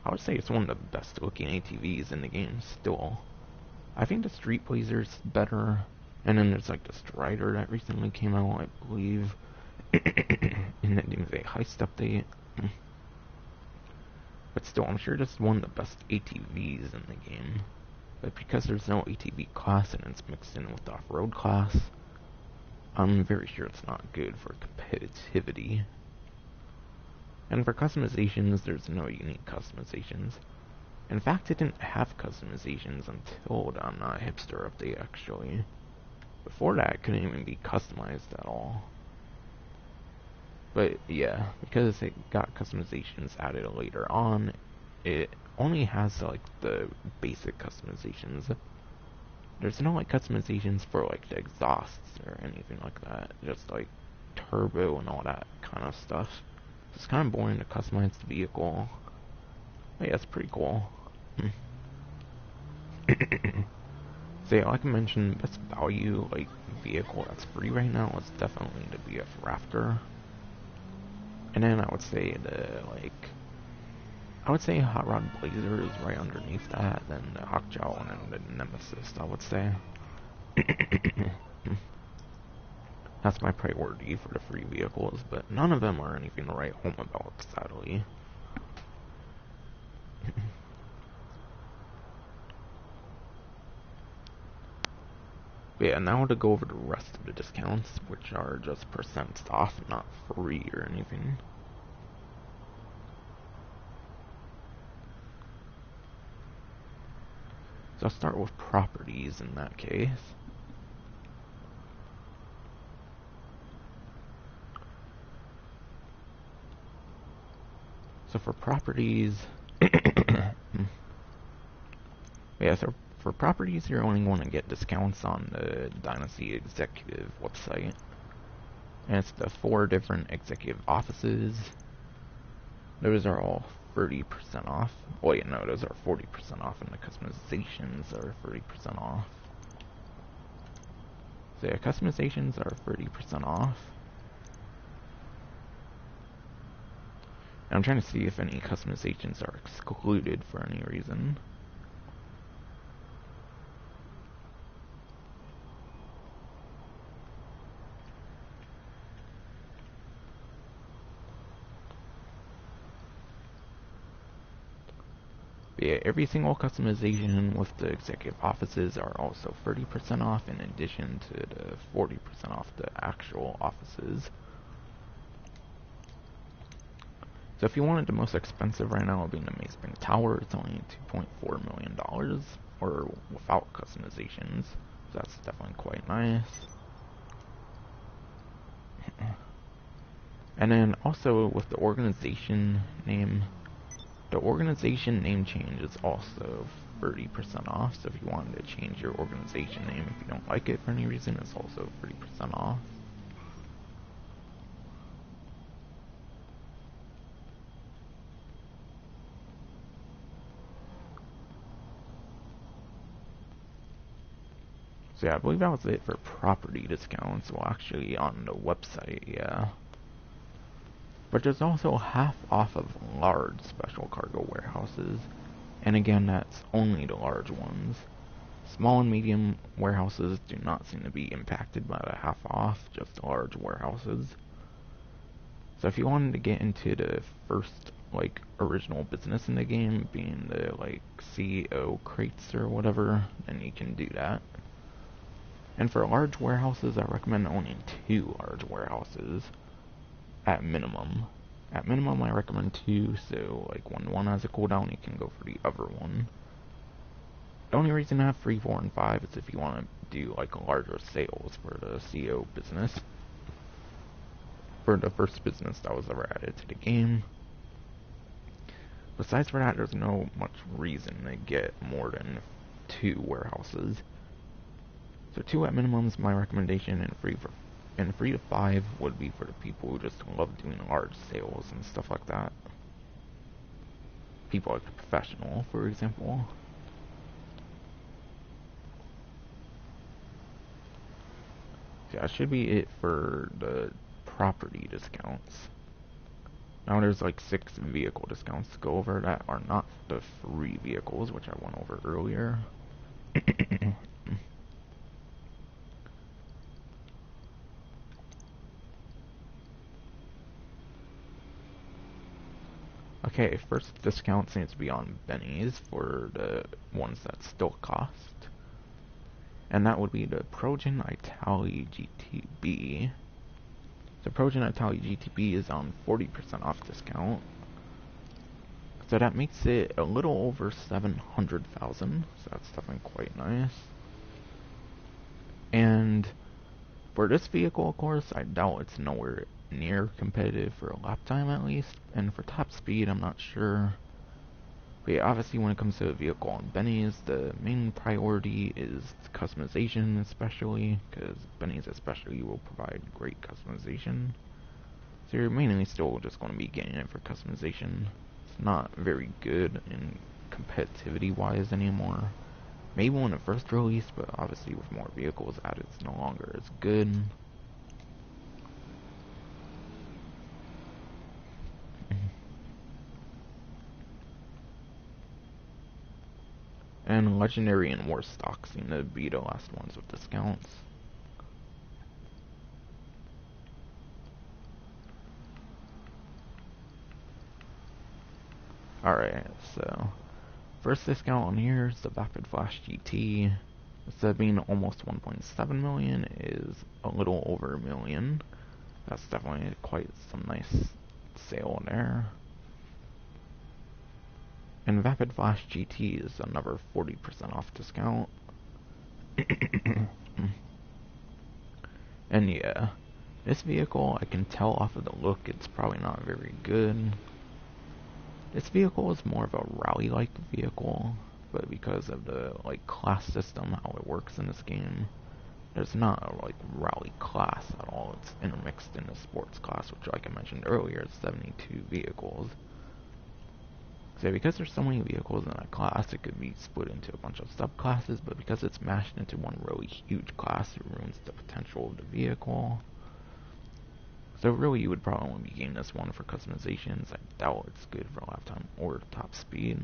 I would say it's one of the best looking ATVs in the game still. I think the Street Blazer's better, and then there's like the Strider that recently came out, I believe, in the Doomsday Heist update. But still, I'm sure this is one of the best ATVs in the game. But because there's no ATV class and it's mixed in with the off-road class, I'm very sure it's not good for competitivity. And for customizations, there's no unique customizations. In fact, it didn't have customizations until the hipster update, actually. Before that, it couldn't even be customized at all. But yeah, because it got customizations added later on, it only has like the basic customizations. There's no like customizations for like the exhausts or anything like that. Just like turbo and all that kind of stuff. It's kind of boring to customize the vehicle. But yeah, it's pretty cool. So yeah, like I mentioned, best value like vehicle that's free right now is definitely the BF Raptor. And then I would say Hot Rod Blazer is right underneath that, then the Hawkjaw and then the Nemesis, I would say. That's my priority for the free vehicles, but none of them are anything to write home about, sadly. But yeah, now to go over the rest of the discounts, which are just percents off, not free or anything. So I'll start with properties in that case. So for properties, yeah, so for properties, you're only going to get discounts on the Dynasty Executive website. And it's the 4 different executive offices. Those are all 30% off. Wait, no, those are 40% off, and the customizations are 30% off. So yeah, customizations are 30% off. And I'm trying to see if any customizations are excluded for any reason. But yeah, every single customization with the executive offices are also 30% off in addition to the 40% off the actual offices. So if you wanted the most expensive right now, it would be in the Maze Bank Tower. It's only $2.4 million, or without customizations. So that's definitely quite nice. And then also with the organization name change is also 30% off. So if you wanted to change your organization name, if you don't like it for any reason, it's also 30% off. So yeah, I believe that was it for property discounts. Well, actually on the website, yeah. But there's also half off of large special cargo warehouses. And again, that's only the large ones. Small and medium warehouses do not seem to be impacted by the half off, just large warehouses. So if you wanted to get into the first, like, original business in the game, being the, like, CEO crates or whatever, then you can do that. And for large warehouses, I recommend owning 2 large warehouses at minimum. At minimum, I recommend 2, so like when one has a cooldown, you can go for the other one. The only reason to have 3, 4, and 5 is if you want to do like larger sales for the CEO business. For the first business that was ever added to the game. Besides for that, there's no much reason to get more than 2 warehouses. So 2 at minimum is my recommendation, and 3 to 5 would be for the people who just love doing large sales and stuff like that. People like the professional, for example. So that should be it for the property discounts. Now there's like 6 vehicle discounts to go over that are not the free vehicles, which I went over earlier. Okay, first discount seems to be on Benny's for the ones that still cost. And that would be the Progen Italy GTB. The Progen Italy GTB is on 40% off discount. So that makes it a little over 700,000. So that's definitely quite nice. And for this vehicle, of course, I doubt it's nowhere near competitive for a lap time at least. And for top speed, I'm not sure. But yeah, obviously when it comes to a vehicle on Benny's, the main priority is customization, especially, because Benny's especially will provide great customization. So you're mainly still just going to be getting it for customization. It's not very good in competitivity-wise anymore. Maybe when it first released, but obviously with more vehicles added, it's no longer as good. And Legendary and War Stock seem to be the last ones with discounts. Alright, so first discount on here is the Vapid Flash GT. Instead of being almost 1.7 million, is a little over a million. That's definitely quite some nice sale there. And Vapid Flash GT is another 40% off discount. And yeah, this vehicle, I can tell off of the look, it's probably not very good. This vehicle is more of a rally-like vehicle, but because of the class system, how it works in this game, there's not a rally class at all. It's intermixed in the sports class, which, like I mentioned earlier, is 72 vehicles. So because there's so many vehicles in a class, it could be split into a bunch of subclasses, but because it's mashed into one really huge class, it ruins the potential of the vehicle. So really, you would probably want to be getting this one for customizations. I doubt it's good for lifetime or top speed.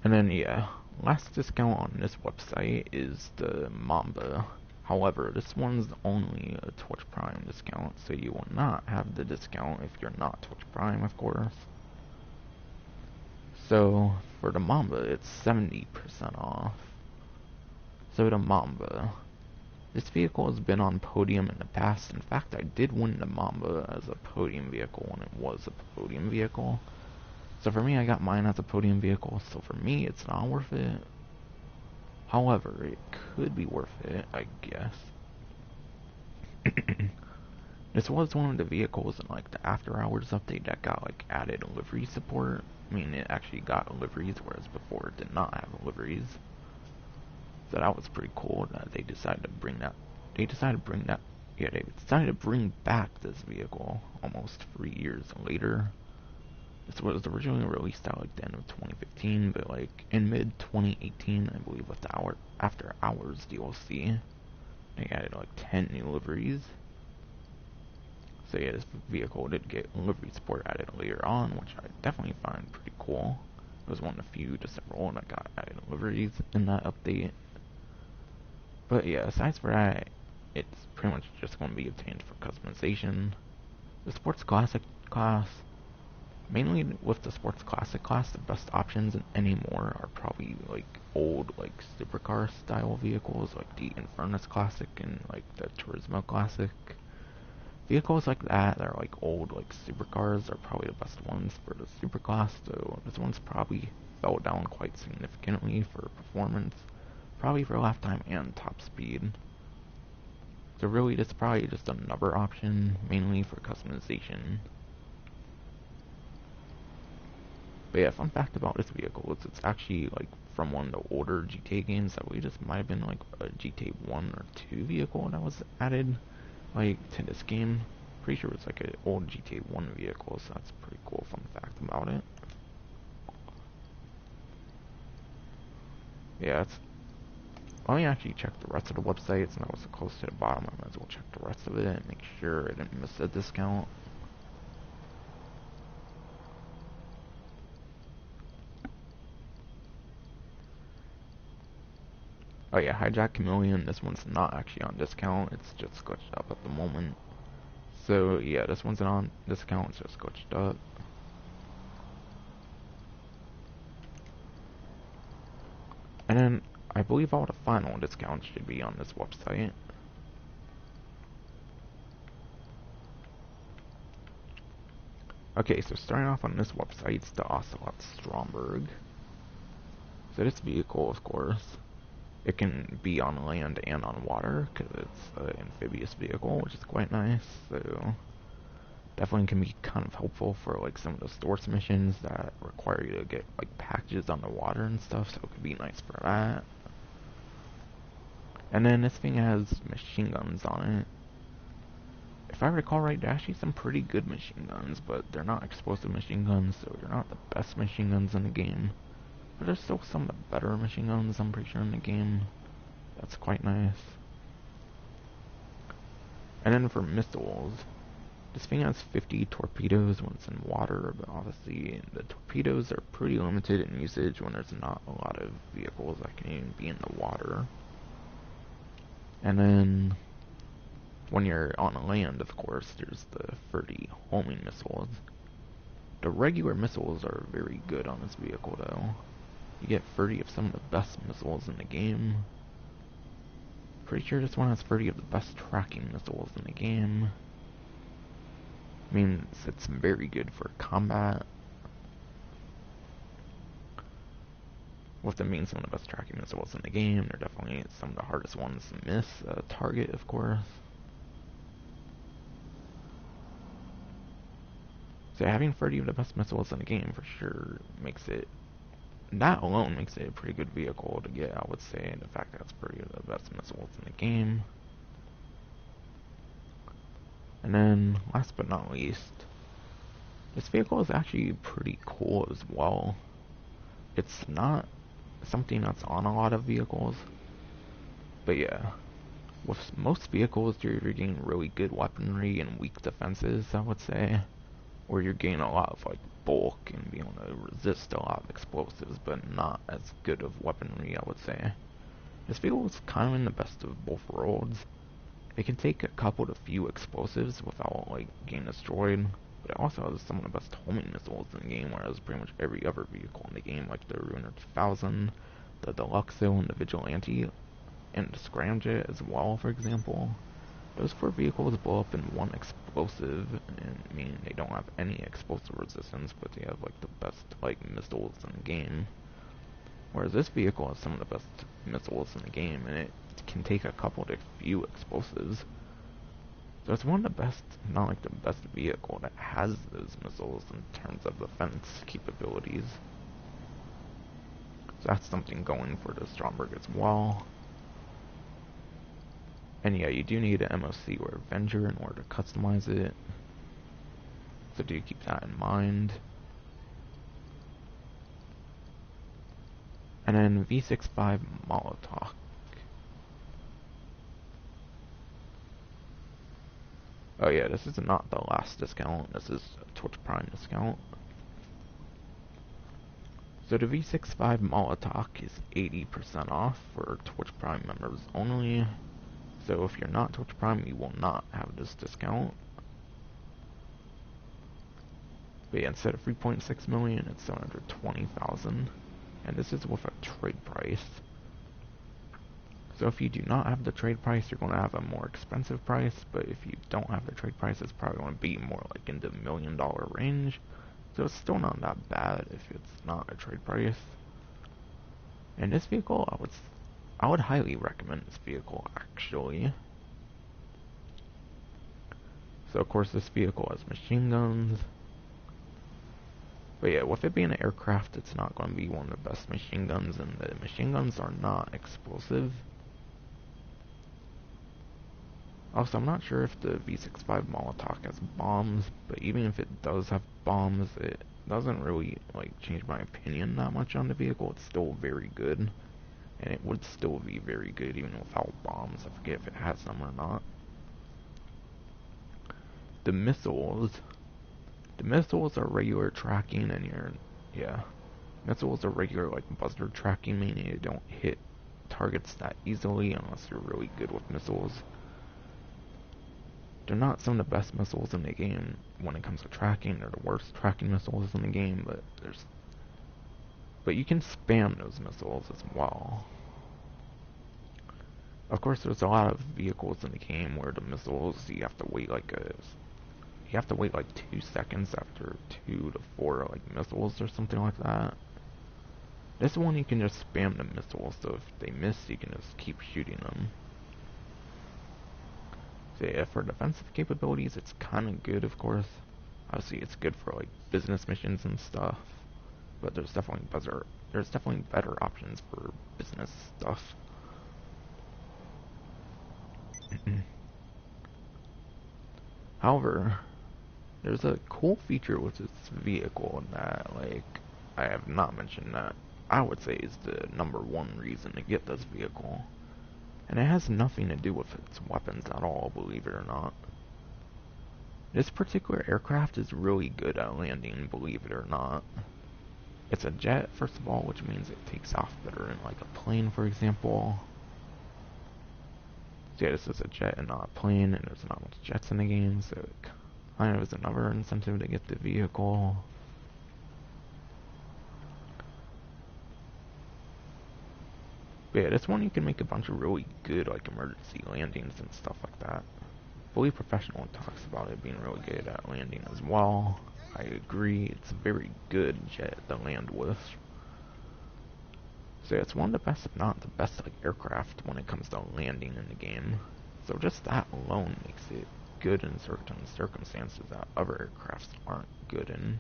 And then yeah, last discount on this website is the Mamba. However, this one's only a Twitch Prime discount, so you will not have the discount if you're not Twitch Prime, of course. So, for the Mamba, it's 70% off. So the Mamba. This vehicle has been on podium in the past. In fact, I did win the Mamba as a podium vehicle when it was a podium vehicle. So for me, I got mine as a podium vehicle, so for me, it's not worth it. However, it could be worth it, I guess. This was one of the vehicles in the after hours update that got added livery support. I mean, it actually got liveries, whereas before it did not have liveries. So that was pretty cool that they decided to bring that. They decided to bring back this vehicle almost 3 years later. This was originally released at the end of 2015, but in mid 2018, I believe, with the After Hours DLC, they added 10 new liveries. So yeah, this vehicle did get livery support added later on, which I definitely find pretty cool. It was one of the few to several that got added liveries in that update. But yeah, aside from that, it's pretty much just going to be obtained for customization. The Sports Classic class, mainly with the Sports Classic class, the best options anymore are probably old supercar style vehicles, like the Infernus Classic and the Turismo Classic. Vehicles like that are old supercars are probably the best ones for the superclass, so this one's probably fell down quite significantly for performance, probably for lifetime and top speed. So really, this is probably just another option, mainly for customization. But yeah, fun fact about this vehicle is it's actually from one of the older GTA games. I believe this might have been a GTA 1 or 2 vehicle that was added to this game. Pretty sure it's an old GTA 1 vehicle, so that's a pretty cool fun fact about it. Yeah, let me actually check the rest of the website, since I was so close to the bottom. I might as well check the rest of it and make sure I didn't miss a discount. Oh yeah, Hijack Chameleon, this one's not actually on discount, it's just glitched up at the moment. So yeah, this one's not on discount, it's just glitched up. And then, I believe all the final discounts should be on this website. Okay, so starting off on this website, it's the Ocelot Stromberg. So this vehicle, of course, it can be on land and on water, because it's an amphibious vehicle, which is quite nice. So Definitely can be kind of helpful for like some of the source missions that require you to get like packages on the water and stuff, so it could be nice for that. And then this thing has machine guns on it. If I recall right, they're actually some pretty good machine guns, but they're not explosive machine guns, so they're not the best machine guns in the game. But there's still some of the better machine guns, I'm pretty sure, in the game. That's quite nice. And then for missiles, this thing has 50 torpedoes when it's in water, but obviously the torpedoes are pretty limited in usage when there's not a lot of vehicles that can even be in the water. And then when you're on land, of course, there's the 30 homing missiles. The regular missiles are very good on this vehicle, though. You get 30 of some of the best missiles in the game. Pretty sure this one has 30 of the best tracking missiles in the game. Means it's very good for combat. With them being some of the best tracking missiles in the game, they're definitely some of the hardest ones to miss. Target, of course. So having 30 of the best missiles in the game for sure makes it, that alone makes it a pretty good vehicle to get, I would say, and the fact that it's 30 of the best missiles in the game. And then, last but not least, this vehicle is actually pretty cool as well. It's not something that's on a lot of vehicles, but yeah, with most vehicles you're either getting really good weaponry and weak defenses, I would say, or you're getting a lot of like bulk and being able to resist a lot of explosives, but not as good of weaponry, I would say. This vehicle is kind of in the best of both worlds. It can take a couple to few explosives without like getting destroyed, but it also has some of the best homing missiles in the game, whereas pretty much every other vehicle in the game, like the Ruiner 2000, the Deluxo, and the Vigilante, and the Scramjet as well, for example. Those 4 vehicles blow up in one explosive, and meaning they don't have any explosive resistance, but they have like the best like missiles in the game. Whereas this vehicle has some of the best missiles in the game, and it can take a couple to few explosives. So it's one of the best, not like the best vehicle that has those missiles in terms of defense capabilities. So that's something going for the Stromberg as well. And yeah, you do need an MOC or Avenger in order to customize it. So do keep that in mind. And then V65 Molotov. Oh yeah, this is not the last discount, this is a Twitch Prime discount. So the V65 Molotov is 80% off for Twitch Prime members only. So if you're not Twitch Prime, you will not have this discount. But yeah, instead of 3.6 million, it's 720,000. And this is with a trade price. So if you do not have the trade price, you're going to have a more expensive price, but if you don't have the trade price, it's probably going to be more like in the $1 million range. So it's still not that bad if it's not a trade price. And this vehicle, I would highly recommend this vehicle actually. So of course this vehicle has machine guns. But yeah, with it being an aircraft, it's not going to be one of the best machine guns, and the machine guns are not explosive. Also, I'm not sure if the V65 Molotov has bombs, but even if it does have bombs, it doesn't really like change my opinion that much on the vehicle. It's still very good, and it would still be very good even without bombs. I forget if it has them or not. The missiles are regular tracking, and missiles are regular like buzzard tracking, meaning you don't hit targets that easily unless you're really good with missiles. They're not some of the best missiles in the game when it comes to tracking. They're the worst tracking missiles in the game, but you can spam those missiles as well. Of course, there's a lot of vehicles in the game where the missiles you have to wait like 2 seconds after 2 to 4 like missiles or something like that. This one you can just spam the missiles, so if they miss, you can just keep shooting them. So yeah, for defensive capabilities, it's kind of good, of course. Obviously, it's good for like business missions and stuff, but there's definitely better options for business stuff. However, there's a cool feature with this vehicle that, like, I have not mentioned that I would say is the #1 reason to get this vehicle. And it has nothing to do with its weapons at all, believe it or not. This particular aircraft is really good at landing, believe it or not. It's a jet, first of all, which means it takes off better than like a plane, for example. So yeah, this is a jet and not a plane, and there's not much jets in the game, so it kind of is another incentive to get the vehicle. But yeah, this one you can make a bunch of really good like emergency landings and stuff like that. Fully Professional talks about it being really good at landing as well. I agree, it's a very good jet to land with. So yeah, it's one of the best, if not the best, like aircraft when it comes to landing in the game. So just that alone makes it good in certain circumstances that other aircrafts aren't good in.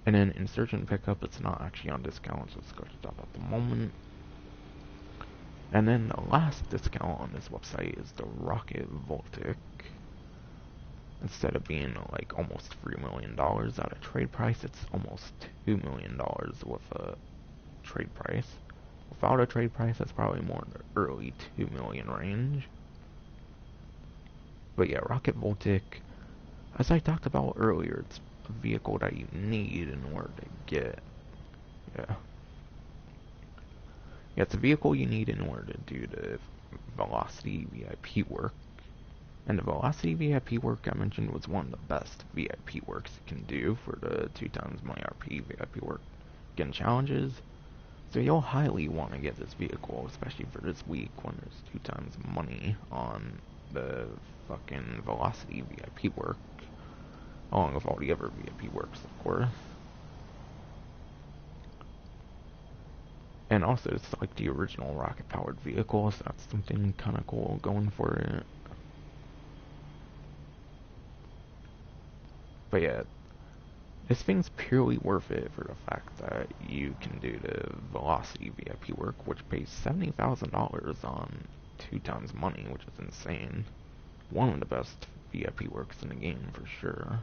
And then Insurgent Pickup, it's not actually on discount, so it's scratched up at the moment. And then the last discount on this website is the Rocket Voltic. Instead of being like almost $3 million at a trade price, it's almost $2 million with a trade price. Without a trade price, that's probably more in the early 2 million range. But yeah, Rocket Voltic, as I talked about earlier, it's a vehicle that you need in order to get. Yeah. Yeah, it's a vehicle you need in order to do the Velocity VIP work. And the Velocity VIP work I mentioned was one of the best VIP works you can do for the 2x money RP VIP work. Getting challenges. So you'll highly want to get this vehicle, especially for this week when there's 2x money on the fucking Velocity VIP work. Along with all the other VIP works, of course. And also, it's like the original rocket-powered vehicle, so that's something kind of cool going for it. But yeah, this thing's purely worth it for the fact that you can do the Velocity VIP work, which pays $70,000 on 2x money, which is insane. One of the best VIP works in the game, for sure.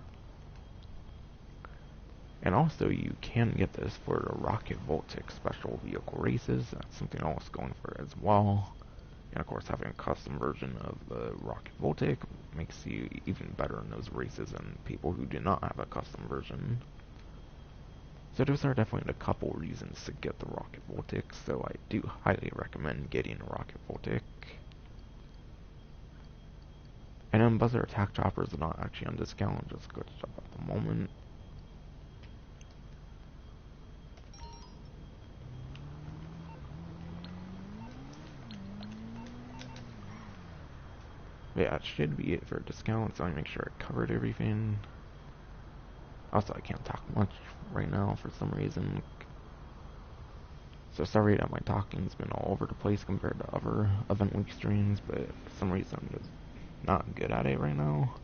And also, you can get this for the Rocket Voltic special vehicle races. That's something I was going for as well. And of course, having a custom version of the Rocket Voltic makes you even better in those races than people who do not have a custom version. So those are definitely the couple reasons to get the Rocket Voltic, so I do highly recommend getting a Rocket Voltic. And then Buzzer Attack Choppers are not actually on discount, just glitched up at the moment. Yeah, it should be it for discounts. I make sure I covered everything. Also, I can't talk much right now for some reason. So sorry that my talking's been all over the place compared to other event week streams, but for some reason I'm just not good at it right now.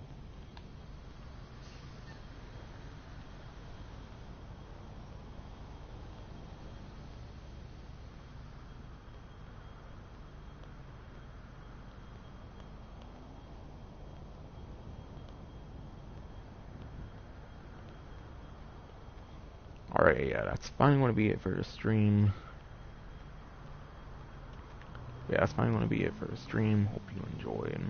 Alright, yeah, that's finally going to be it for the stream. Yeah, that's finally going to be it for the stream. Hope you enjoyed.